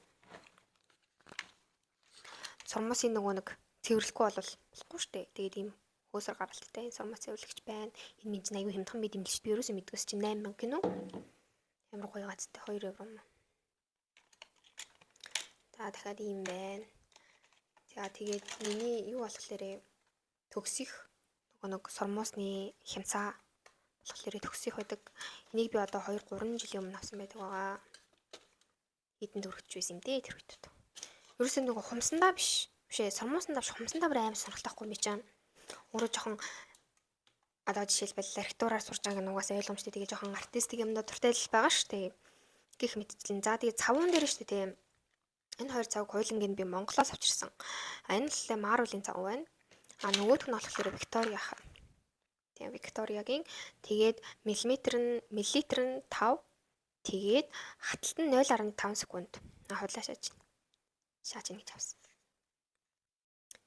Сурмуусын нөгөө нэг цэвэрлэхгүй болохгүй шүү дээ. Тэгээд ийм хөөсөр гаралттай энэ сурмуус цэвэрлэгч байна. Энэ минь аюу хямдхан мэд юм л шүү. Би ерөөсөө мэдгүйс чинь 8000 гинөө. Ямар гоё газтай 2 евро юм. За дахиад ийм байна. За тэгээд миний юу болохоор төгсөх нөгөө нэг сурмуусны хямцаа болохоор төгсөх байдаг. Энийг би одоо 2 3 жилийн өмнө авсан байдаг байгаа. Хэдэн төгрөгч байсан юм дээ тэр үед. Ерөөсөө нөгөө хумсандаа биш. Бишээ сурмуусандаа биш хумсандаа бүр амар сонирхолтой ми чам. Өөрөө жоохон одоо жишээлбэл архитектураар сурж байгаа нугаас ойлгомжтой тэгээ жоохон артистик юмдаа дуртай л байгаа шүү дээ. Гэх мэтчлэн. За тэгээ цавуун дээр шүү дээ. Энэ 2 цавг хоёулангийн би Монголоос авчирсан. Энэ л Марвелын цав байна. Нөгөөх нь болохоор Виктория. Тэгээ Викториягийн тэгээд миллилитр нь 5. Тэгээд хаталт нь 0.5 секунд. Худлаа шааж. Шааж ингэж авсан.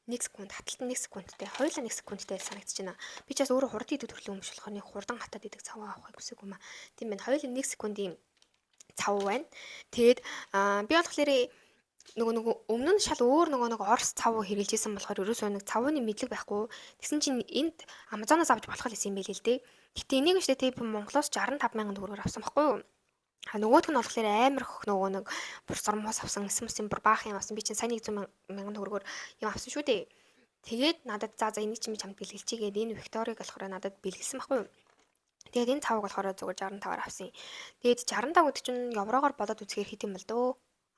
1 секунд хаталт нь 1 секундтэй. Хоёулаа 1 секундтэй санагдаж байна. Би ч бас өөрөө хурд идэг төрлийн хүмүүс болохоор нэг хурдан хатаад идэг цаваа авахыг хүсэв юм аа. Тийм байна. Хоёулаа 1 секундын цав байна. Тэгээд би болохоор нөгөө өмнө нь шал өөр нөгөө орс цав хэрэгжилж исэн болохоор ерөөсөө нэг цавны мэдлэг байхгүй. Тэгсэн чинь энд Amazon-оос авч болох байсан юм байл л дээ. Гэтэ энийг нь штэ би Монголоос 65,000 төгрөгөөр авсан байхгүй юу? Нөгөөх нь болохоор амар хөх нөгөө нэг бүр сурмуус авсан, эсэмсийн бүр баах юм авсан. Би чинь сайн 100,000 төгрөгөөр юм авсан шүү дээ. Тэгээд надад за энийг чинь чамд бэлгэлчихье гээд энэ Викторийг болохоор надад бэлгэлсэн байхгүй юу? Тэгээд энэ цавыг болохоор зүгээр 65-аар авсан. Тэгээд 65 гэдэг чинь еврогоор бодоод үзэхээр хэд юм бол дөө?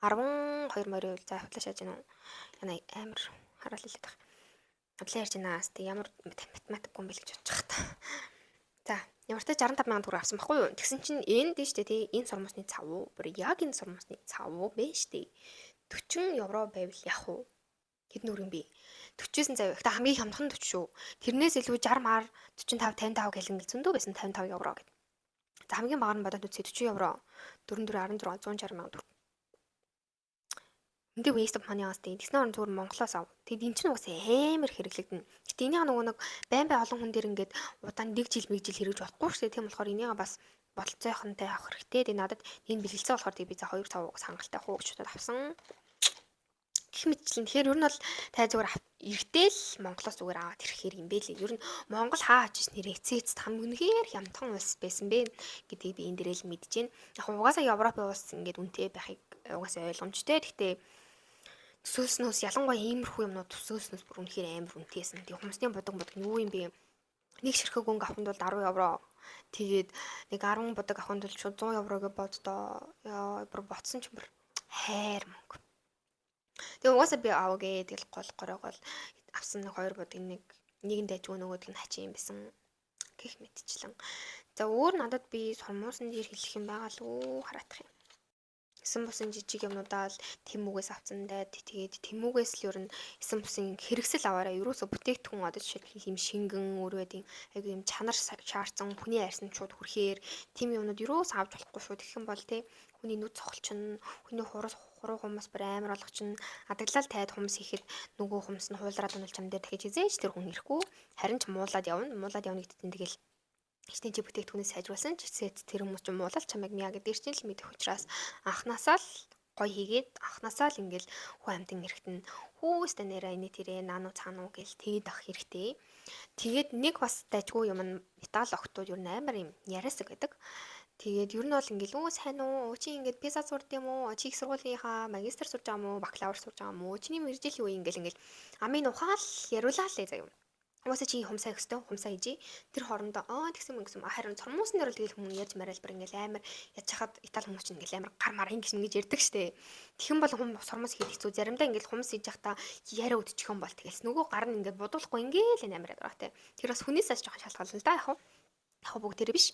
12 морь за хутлаа шааж гэнэ. Яна амар хараал хэлээд баг. Хутлаа ярьж байна. Ямар математикгүй юм бэл гэж бодож байгаа та. За ямар ч 65,000 төгрөг авсан байхгүй юу? Тэгсэн чинь энэ дээ штэ тий энэ сурмуусны цав уу? Бүр яг энэ сурмуусны цав уу бэ штэ. 40 евро байвал яах вэ? Хэдэн төгрөг юм бэ? 40-өөс заяа. Гэтэ хамгийн хямдхан 40 шүү. Тэрнээс илүү 60-аар 45 55 гэлэн зөндөө байсан 55 евро гэд. За хамгийн бага нь бодоод үзье 40 евро 44 16 160,000 төгрөг. Энд waste of money аас тийм тэгснээр зүгээр Монголоос ав. Тэгэд эн чинь угаасаа амар хэрэглэгдэнэ. Гэтэ энийг нөгөө нэг байн бай олон хүн дээр ингээд удаан 1 жил хэрэгж болохгүй шүү дээ. Тийм болохоор энийг бас бодолцоохонтой авах хэрэгтэй. Тэгээ надад энэ бэлгэлцээ болохоор би за 2 цав хангалтай хуу гэж бодоод авсан. Гэх мэтчлэн тэгэхээр ер нь бол тай зүгээр эргэтэл Монголоос зүгээр аваад ирэхээр юм бэ лээ. Ер нь Монгол хаа очиж нэр эцээц хамгийн үнэхээр хямдхан улс байсан бэ гэдгийг би энэ дээрээ л мэдэж байна. Яг угаасаа Европын улс ингээд үнэтэй байхыг угаасаа ойлгомжтой. Гэхдээ төсөөлснөөс ялангуяа иймэрхүү юмнууд төсөөлснөөс бүр үнэхээр амар үнэтэйсэн. Тэгээ хүмүүсийн будаг юу юм бэ? Нэг ширхэг өнгө авахын тулд 10 евро. Тэгээд нэг 10 будаг авахын тулд шууд 100 евро гэж боддоо. Яа, бүр ботсон ч бүр хайр мөнгө. Тэгээ угаасаа би аваагээ тэгэл гол авсан нэг 2 будаг нэг нь дайжгүй нөгөөдг нь хачин юм байсан. Гэх мэтчлэн. За өөр надад би сурмуусан дээр хэлэх юм байгаа л үү хараадах юм. Эсэн бусын жижиг юмнуудаа л Тэмүгээс авсан даа. Тэгээд Тэмүгээс л ер нь эсэн бусын хэрэгсэл аваараа ерөөсө бүтээгдэхүүн одоо жишээлбэл юм шингэн өөрөөдийн айгу юм чанар шаардсан хүний арьсан шууд хүрхээр тийм юмнууд ерөөс авч болохгүй шүү. Тэгэх юм бол тий хүний нүд цохолчин, хүний хуруу хүмүүс бүр амар болгочин адаглал тайд хүмүүс ихэд нөгөө хүмүүс нь хуулраад унал чам дээр дахиж хизээж тэр хүн ирэхгүй. Харин ч муулаад явна. Муулаад явна гэдэг нь тэгэл Ихтэй чи бүтээгдэхүүнээс сайжруулсан ч тэр хүмүүс ч муулал чамайг мяа гэдэг чинь л мэдэх учраас анханасаа л гоё хийгээд анханасаа л ингээл хүү амтэн эрэхтэн хүүстэ нэрэ энэ тэрэ нану цаануу гэл тэгээд ах хэрэгтэй. Тэгээд нэг бас дайггүй юм нь металл октод юу амар юм яриасаг байдаг. Тэгээд ер нь бол ингээл сайн уу чи ингээд пиза сурд юм уу чи их сургуулийнхаа магистр сурж байгаа мó бакалавр сурж байгаа мó чиний мэржил юу ингээл амын ухаал яриулаа л заяа. Угаасаа чи хумсаа өгсдөө хумсаа хийжээ. Тэр хоорондоо тэгсэн мэн гэсэн харин цормуусан дээр л тэгэл хүмүүс ярьж марил бүр ингээл амар яж хахад итали хүмүүс чинь ингээл амар гар мар ингэж ярьдаг штэ. Тэгхэн бол цормуус хийх хэцүү заримдаа ингээл хумс хийж явахдаа яриа өдчих юм бол тэгээс нөгөө гар нь ингээд бодуулахгүй ингээл амар ядаргатай. Тэр бас хүнээс аж жоохон шалтгаална л да яг. Яг бүгдээрээ биш.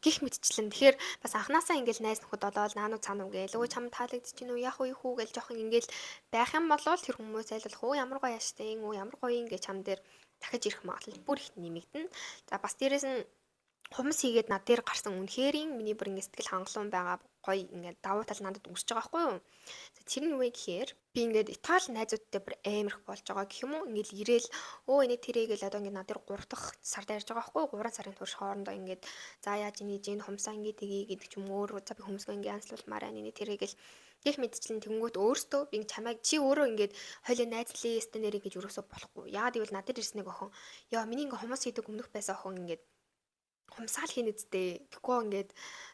Гих мэдчлэн тэгэхээр бас анханасаа ингээл найз нөхөд болоод наануу цаануу гээл өө чам таалагдчих чинь үү яах вэ хүү гээл жоохон ингээл байх юм болвол тэр хүмүүс айлуулах уу ямар гоё яштай өө ямар гоё ингээ чам дээр дахиж ирэх магадлал бүр их нэмэгдэнэ. За бас дээрэс нь хумс хийгээд над дээр гарсан үнэхэрийн миний бүр ингэ сэтгэл хангалуун байгаа гоё ингээд давуу тал надад үүсэж байгаа байхгүй юу. Тэр нь юу вэ гэхээр би ингээд Итали найзуудтай бүр амирх болж байгаа гэх юм уу. Ингээд ирээл өө энэ тэрэгэл одоо ингээд над дээр 3 дахь сард ярьж байгаа байхгүй юу. 3 сарын турш хоорондоо ингээд за яаж ийж энэ хумсаа ингээд тгий гэдэг ч юм өөр за би хүмүүсгөө ингээд анслуулмаар энэ тэрэгэл гэх мэдчлэн тэнгүүт өөртөө би чамайг чи өөрөө ингээд хойлоо найзлын стенери гэж өрөөсөө болохгүй. Яагаад гэвэл надад ирснийг охин яа миний ингээд хумс хийдэг өмнөх байсан охин ингээд хумсаал хийнэ үсттэй. Тэгэхгүй ингээд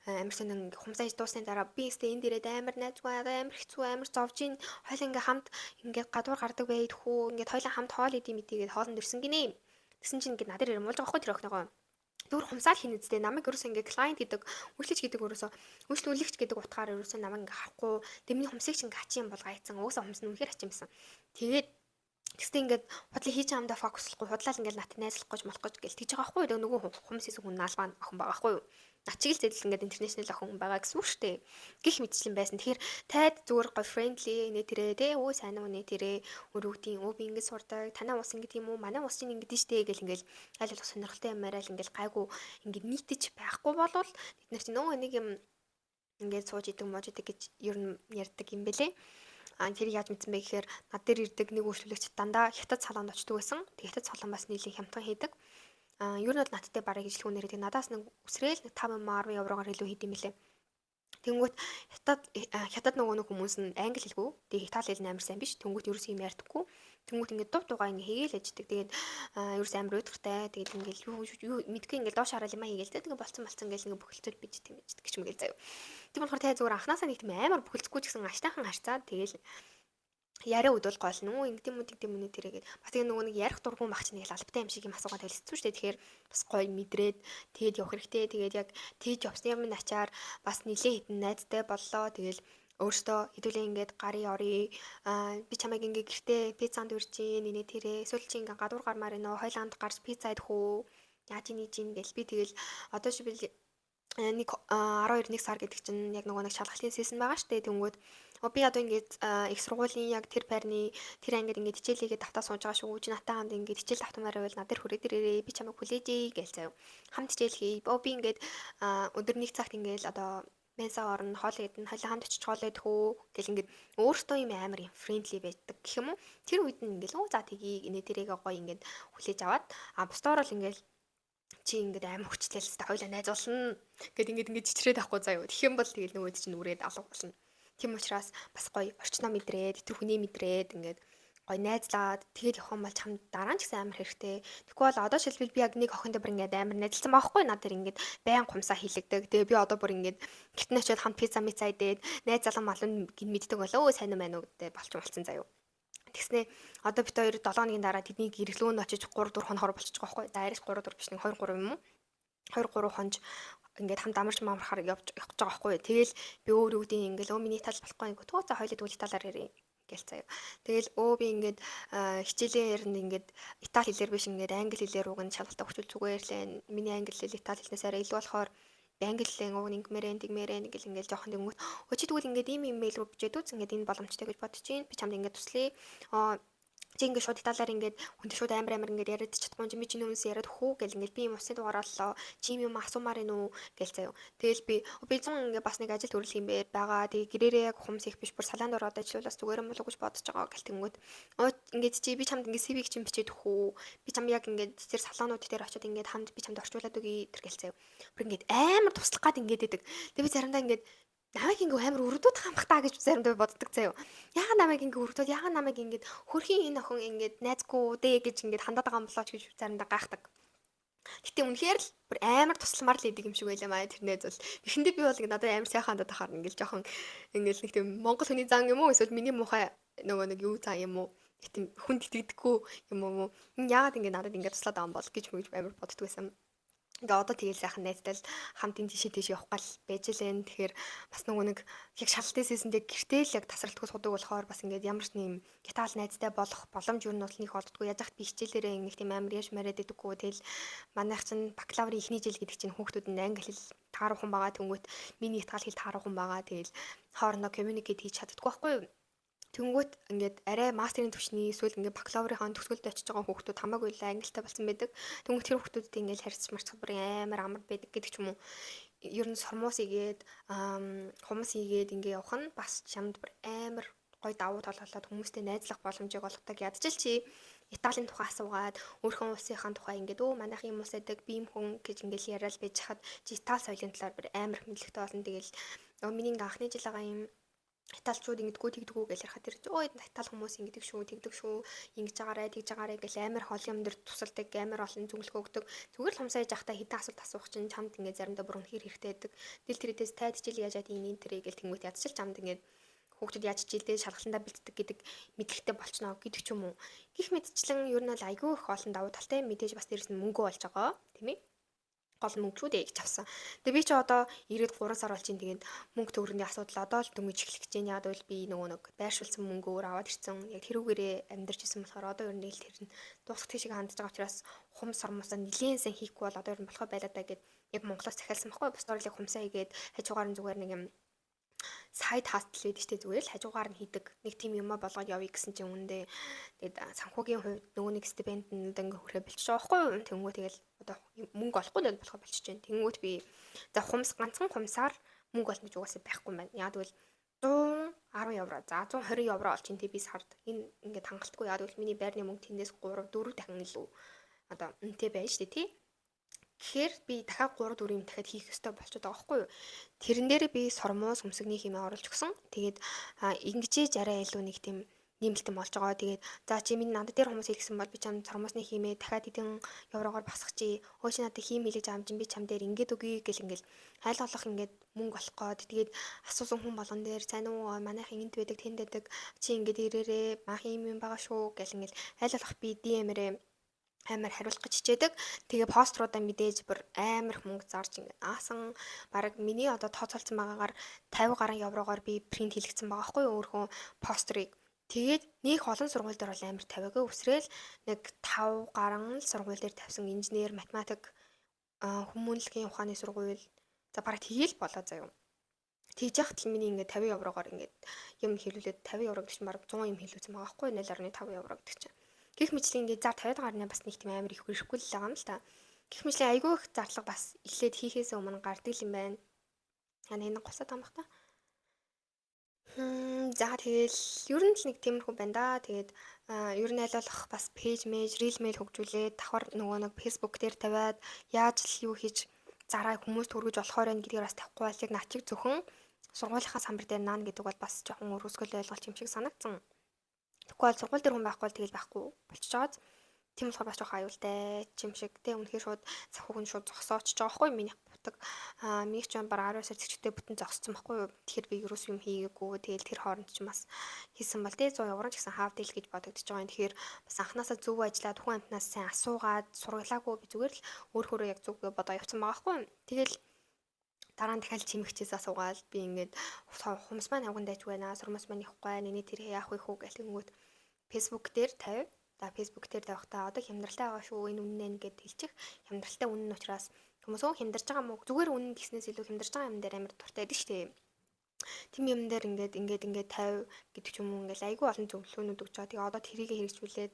амар сонин хумсаа хийж дуусны дараа би өстэй энэ дээрээ амар найзгүй амар хэцүү амар зовж ийн хойл ингээ хамт ингээ гадуур гардаг байд хүү ингээд хойлоо хамт хоол идэм мэдээгээд хоолнд ирсэн гинэ. Тэгсэн чинь ингээд надад ирмүүлж байгаа хгүй тэр охиныгоо. Түр хумсаал хийнэ үсттэй намайг ерөөсөө ингээ клиент гэдэг үйлчлэгч гэдэг ерөөсөө үйлчлүүлэгч гэдэг утгаар ерөөсөө намайг ингээ харахгүй. Дэмний хумсыг чинь ачи юм бол гайцсан. Уусаа хумс нь үнэхээр ачи юмсан. Тэгээд Тэгстэй ингээд худлаа хийж амдаа фокуслахгүй худлаа л ингээд нат найзлах гэж молох гэж гэл тэгж байгаа байхгүй юу нөгөө хүмүүс хийсэн хүн наалбаа охин байгаа байхгүй юу начиг л зэдэл ингээд интернэшнл охин байгаа гэсэн үг шүү дээ гих мэтчлэн байсан тэгэхээр тайд зүгээр гой френдли нэ тэрэ тэ өө сайн уу нэ тэрэ өрөвдийн өө би ингээд сурдаг танаа ус ингээд юм уу манай ус чинь ингээд штэ гэл ингээд аль болох сонирхолтой юмараа л ингээд гайгүй ингээд нийтэж байхгүй болвол бид нар чинь нөгөө нэг юм ингээд сууж идэг мууж идэг гэж ер нь ярьдаг юм бэлээ. Тэр яаж мэдсэн бэ гэхээр над дээр ирдэг нэг үйлчлэгч дандаа хятад салонд очдөг байсан. Тэг хятад салон бас нийлэн хямдхан хийдэг. Ер нь бол надтай бараг ижлэгүүн нэрээ надаас нэг үсрээл нэг 5 еврогоор илүү хийд юм лээ. Тэнгүүт хятад нөгөө хүмүүс нь англи хэлгүй. Тэгээ итали хэл амар сайн биш. Тэнгүүт ерөөс юм ярьдаггүй. Тэнгүүт ингээд дув дугаа ингээ хийгээл аждаг. Тэгээд ерөөс амар уйдгартай. Тэгээд ингээл юу мэдгүй ингээл доош хараад юм хийгээл. Тэгээд болцсон ингээл ингээ бөхөлцөд биждэг юм гэж юм гээл заяа. Тийм болохоор тэ зүгээр анханасаа нэг тийм амар бөхөлцөхгүй ч гэсэн аштайхан харцаад тэгэл яриа өдөл гол нүү ингэдэм үү тэрээгээд бас тэгээ нөгөө нэг ярих дургуун багч нэг л албатай юм шиг юм асуугаад хэлсэн шүү дээ. Тэгэхээр бас гоё мэдрээд тэгээд явах хэрэгтэй. Тэгээд яг тэгж явсны юм ачаар бас нилээ хитэн найзтай боллоо. Тэгэл өөртөө хэдүүлээ ингээд гарын орё би чамайг ингээд гэртээ пиццанд үржин нэ тэрэ эсвэл чи ингээд гадуур гармаар нөө хойлоонд гарч пицца идэх үү яаж ийж ийн гэл би тэгэл одоо шибэл нэг 12 сар гэдэг чинь яг нөгөө нэг шалгалтын си즌 байгаа штэ тэнгүүд би одоо ингээд их сургуулийн яг тэр байрны тэр ангид ингээд хичээлийгээ давтаа сууж байгаа шүү. Чи натаа хамт ингээд хичээл давтамаар байвал надад хүрээд ирээрээ би чамайг хүлээж гээл заяа. Хамт хичээл хий. Би ингээд өдөр нэг цагт ингээд одоо менса орно хоол идэн хойлоо хамт очиж хоол идэх үү гэл ингээд өөртөө юм амар юм френдли байдаг гэх юм уу. Тэр үед нь ингээд оо за тгий инээ тэрийгээ гоё ингээд хүлээж аваад бусдаар бол ингээд чи ингээд амар хүчтэй л хойлоо найзуулна гэд ингээд чичрээд авахгүй заяа. Тэгэх юм бол тэгэл нөгөөд чинь үрээд алга болно. Тийм учраас бас гоё орчноо мэдрээд тэр хүний мэдрээд ингээд гоё найзлаад тэгээд явах юм бол чам дараа нь ч гэсэн амар хэрэгтэй. Тэгэхгүй бол одоо шилбэл би яг нэг охиндоо бүр ингээд амар найзалсан байхгүй над тэр ингээд байн гумсаа хилэгдэг. Тэгээ би одоо бүр ингээд гэртэн очиод хамт пицца мица идээд найз залан малын гин мэддэг болоо сайн юм байна уу гэдэг болцсон заяа. Тэгснэ одоо бит хоёр 7 хоногийн дараа тэдний гэрлүүнд очиж 3 4 хоногор болчих жоохоо. Дайрч 3 4 биш нэг 2 3 юм уу? 2 3 хонж ингээд хамт амарч маамрахаар явж байгаа байхгүй. Тэгэл би өөр үүдийн ингээд миний тал болохгүй ингээд туу за хоёлоо дүүл талаар ярив гээл заяа. Тэгэл би ингээд хичээлээр нь ингээд итали хэлээр биш ингээд англи хэлээр уг нь шалгалтаа өгчүүл зүгээр лээ. Миний англи хэл итали хэлнээс арай илүү болохоор англи хэлэн уг нэгмэрэн тэгмэрэн гэл ингээд жоохон тэнгүүт өчиг тэгвэл ингээд ийм имэйл рүү бичээд үз ингээд энэ боломжтой гэж бодож чинь би чамд ингээд туслая. Чи ингээд шууд италиар ингээд хүнтэй шууд амар ингээд яриад чадахгүй чи миний өмнөөс яриад хүү гэл ингээд би юм усны дугаарлаа чи юм асуумаар инүү гэл заяа. Тэгэл би 100 ингээд бас нэг ажил төрөлх юм байгаа. Тэгээ гэрээрээ яг хумс их биш бүр салаанд ороод ажиллуулаас зүгээр юм болов гэж бодож байгаа гэл тэнгүүд ингээд чи би чамд ингээд CV-г чинь бичээд хүү би чам яг ингээд тэр салаанууд дээр очиод ингээд хамт би чамд орчуулад өгье тэр гэл заяа. Бүр ингээд амар туслах гад ингээд идэг. Тэгээ би заримдаа ингээд намайг ингээ амар өрөвдөд хамах таа гэж заримдаа боддог заяа. Яагаад намайг ингээ өрөвдөд яагаад намайг ингээ хөрхийн энэ охин ингээ найзгүй дээ гэж ингээ хандаад байгаа юм болооч гэж заримдаа гайхдаг. Гэтэ үнэхээр л бүр амар тусламар л идэг юм шиг байлаа маа тэр найз бол. Эхэндээ би бол ингээ надад амар сайхан хандаад ахаар ингээ жоохон ингээ нэг тийм монгол хүний зан юм уу эсвэл миний муухай нөгөө нэг юу зан юм уу тийм хүнд итгэдэггүй юм уу яагаад ингээ надад ингээ туслаад байгаа юм бол гэж амар боддог байсан. Ингээ одоо тэгэл сайхан найзтай л хамтын тийш явах гал байж лэн. Тэгэхээр бас нөгөө нэг яг шалалтын сесэндээ гэртээ л яг тасралтгүй судаг болохоор бас ингээд ямар ч нэм гятаал найзтай болох боломж юу нь бол нэг олддгүй. Яаж хат би хичээлээрээ нэг тийм амар яш мариад идэггүй. Тэгэл манайх чинь бакалаврын эхний жил гэдэг чинь хүүхдүүд нь англи хэл таарах хүн байгаа. Тэнгүүт миний итгал хэл таарах хүн байгаа. Тэгэл хоорондоо communicate хийж чаддаггүй байхгүй юу? Тэнгүүт ингээд арай мастерын түвшний эсвэл ингээд бакалаврынхаа төгсгөлд очиж байгаа хүүхдүүд хамаагүй л ангилтай болсон байдаг. Тэнгүүт тэр хүүхдүүдтэй ингээд харьцаж марцах бүр амар амар байдаг гэдэг ч юм уу. Ер нь сормоос игээд хумс игээд ингээд явах нь бас чамд бүр амар гой давуу тал болоод хүмүүстэй найзлах боломжийг олгодог. Ядчил чи Италийн тухай асуугаад өөрхөн улсынхаа тухай ингээд манайх юм улс байдаг би юм хүн гэж ингээд яриад байж хаад чи Итали соёлын талаар бүр амар их мэдлэгтэй болно. Тэгэл миний ингээ анхны жил байгаа юм Италичууд ингэдэггүй тэгдэггүй гэж ярихад тэр ой Итали хүмүүс ингэдэг шүү тэгдэг шүү ингэж агаарай тэгж агаарай гэж амар хол юм дээр тусалдаг амар олон зөвлөгөө өгдөг зүгээр л хумсаж явахдаа хэдэн асуулт асуух чинь чамд ингэ заримдаа бүр үнэхээр хэрэгтэй байдаг дэл тэрээс тайдчил яаж яад энэ тэрэ гэл тэнгуут ядчил чамд ингэ хүүхдүүд яаж жилдээ шалгалтандаа бэлддэг гэдэг мэдлэгтэй болчихно гэдэг ч юм уу гих мэдчлэн ер нь бол айгүй их олон давуу талтай мэдээж бас дээрэс нь мөнгө болж байгаа тийм ээ гол мөнгө шүү дээ гэж авсан. Тэгээ би ч одоо ирээд 3 сар болж ин тэгээд мөнгө төгрөгийн асуудал одоо л дөнгөж эхлэх гэж байна. Яг бол би нөгөө нэг байршуулсан мөнгө өөр аваад ирсэн. Яг тэрүүгээрээ амьдарч исэн болохоор одоо ер нь л тэр нь дуусах тийшээ хандж байгаа учраас хум сормосоо нилээн сан хийхгүй бол одоо ер нь болохоо байлаа даа гэд яг Монголоос захиалсан байхгүй. Бус доорлыг хумсаа хийгээд хажуугаар нь зүгээр нэг юм сайд хастл байдаг штэ зүгээр л хажуугаар нь хийдэг нэг тийм юм болгоод явъя гэсэн чинь үүндээ тэгээд санхүүгийн хувьд нөгөө нэг стипендд ингээ хүрээ болчих жоохгүй юу тэнгуү тэгэл одоо мөнгө олохгүй л болохоо болчих чинь тэнгуүт би за хумс ганцхан хумсаар мөнгө олно гэж угаасаа байхгүй юм байна яа тэгвэл 110 евро за 120 евро олчих тий би сард энэ ингээ хангалтгүй яа тэгвэл миний байрны мөнгө тэндээс 3 4 дахин илүү одоо үнэтэй байж штэ тий тэгэхээр би дахиад 3 4 юм дахиад хийх ёстой болчиход байгаа байхгүй юу. Тэрэн дээр би сормоос өмсгний хэмээ оруулж өгсөн. Тэгээд ингэжээж арай илүү нэг тийм нэмэлтэн болж байгаа. Тэгээд за чи минь надад дээр хүмүүс хэлсэн бол би чам сормоосны хэмээ дахиад хэдэн еврогоор басах чи өө чи надад хийм хэлэж амж би чам дээр ингээд өгье гэл ингээл хайл олох ингээд мөнгө олох гээд тэгээд асуусан хүн болгон дээр сайн уу манайх энд байдаг тэнд байдаг чи ингээд ирээрээ маах юм байгаа шүү гэл ингээл хайл олох би DM-ээрээ амар хариулах гэж хичээдэг. Тэгээ поструудаа мэдээж бүр амар мөнгө зарж ингээд аасан баг миний одоо тооцоолсон байгаагаар 50 гаруй еврогоор би принт хийлгэсэн байгаа хгүй өөрөө пострыг. Тэгээд нэг олон сургууль дээр бол амар 50-гаа өсрөөл нэг 5 гаруй сургууль дээр тавьсан инженер, математик, хүмүүнлэгийн ухааны сургууль за баг тэгээл болоо заяа. Тэгж яхад л миний ингээд 50 еврогоор ингээд юм хэлүүлээд 50 евро гэж баг 100 юм хэлүүлсэн байгаа хгүй 0.5 евро гэдэг чинь. Гэх мэтлэн ингээд зар 50 гарны бас нэг тийм амар их хүрэхгүй л байгаа юм л та. Гэх мэтлэн айгүй их зарлага бас эхлээд хийхээс өмнө гардаг юм байна. Яна энэ госоо таамах та. За тэгэл ер нь л нэг тиймэрхүү байна да. Тэгээд ер нь айлуулах бас пэйж мэж, рил мэйл хөгжүүлээд давхар нөгөө нэг фэйсбુક дээр тавиад яаж л юу хийж зараа хүмүүст хүргэж болохоор байна гэдгээр бас тавихгүй бол яг начиг зөвхөн сургуулийнхаа самбар дээр наана гэдэг бол бас жоохон өрөөсгөл ойлголт юм шиг санагдсан. Тэгэхгүй бол сургууль дээр хүн байхгүй бол тэгэл байхгүй болчихж байгаа. Тийм болохоор бас жоох аюултай юм шиг те үнэхээр шууд санхүүг нь шууд зогсоочж байгаа хгүй миний бутаг миний ч баг 12 сар зэгчтэй бүтэн зогссон байхгүй юу. Тэгэхээр би юус юм хийгээгүй тэгэл тэр хооронд ч бас хийсэн бол те 100 евро ч гэсэн хав дээл гэж бодогдож байгаа юм. Тэгэхээр бас анханасаа зөв ажиллаад хүн амтнаас сайн асуугаад сургалаагүй би зүгээр л өөрөө яг зөв бодоо явцсан байгаа хгүй. Тэгэл дараа нь дахиад чимэгчээс асуугаад би ингээд хумс маань явган дайж байна сурмас маань явахгүй нэний тэр яах вэ хүү гэх тэнгүүт фэйсбુક дээр тавь. За фэйсбુક дээр тавихтаа одоо хямдралтай байгаа шүү энэ үнэн нэ гэд хэлчих. Хямдралтай үнэн нь учраас хүмүүс өө хямдарч байгаа мó зүгээр үнэн гэснээс илүү хямдарч байгаа юм дээр амар дуртай байдаг шүү дээ. Тим юм дээр ингээд тавь гэдэг ч юм уу ингээд айгүй олон зөвлөгөөнүүд өгч байгаа. Тэгээ одоо тэрийг хэрэгжүүлээд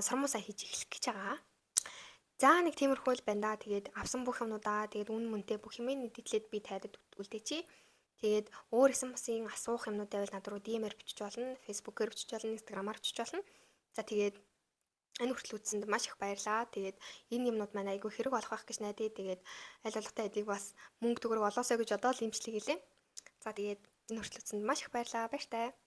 сормосоо хийж эхлэх гэж байгаа. За нэг тиймэрхүү л байна да. Тэгээд авсан бүх юмудаа тэгээд үн мөнтэй бүх юмээ нийтлээд би тайдад үлдээчи. Тэгээд өөр SMS-ийн асуух юмнууд байвал над руу DM-ээр бичиж болно, Facebook-ээр бичиж болно, Instagram-аар бичиж болно. За тэгээд энэ хүртэл үзсэнд маш их баярлалаа. Тэгээд энэ юмнууд маань айгүй хэрэг болох байх гэж найдаа. Тэгээд аль болохтай эдийг бас мөнгө төгрөг олоосоо гэж одоо л имжлэг хэлээ. За тэгээд энэ хүртэл үзсэнд маш их баярлалаа. Баяртай.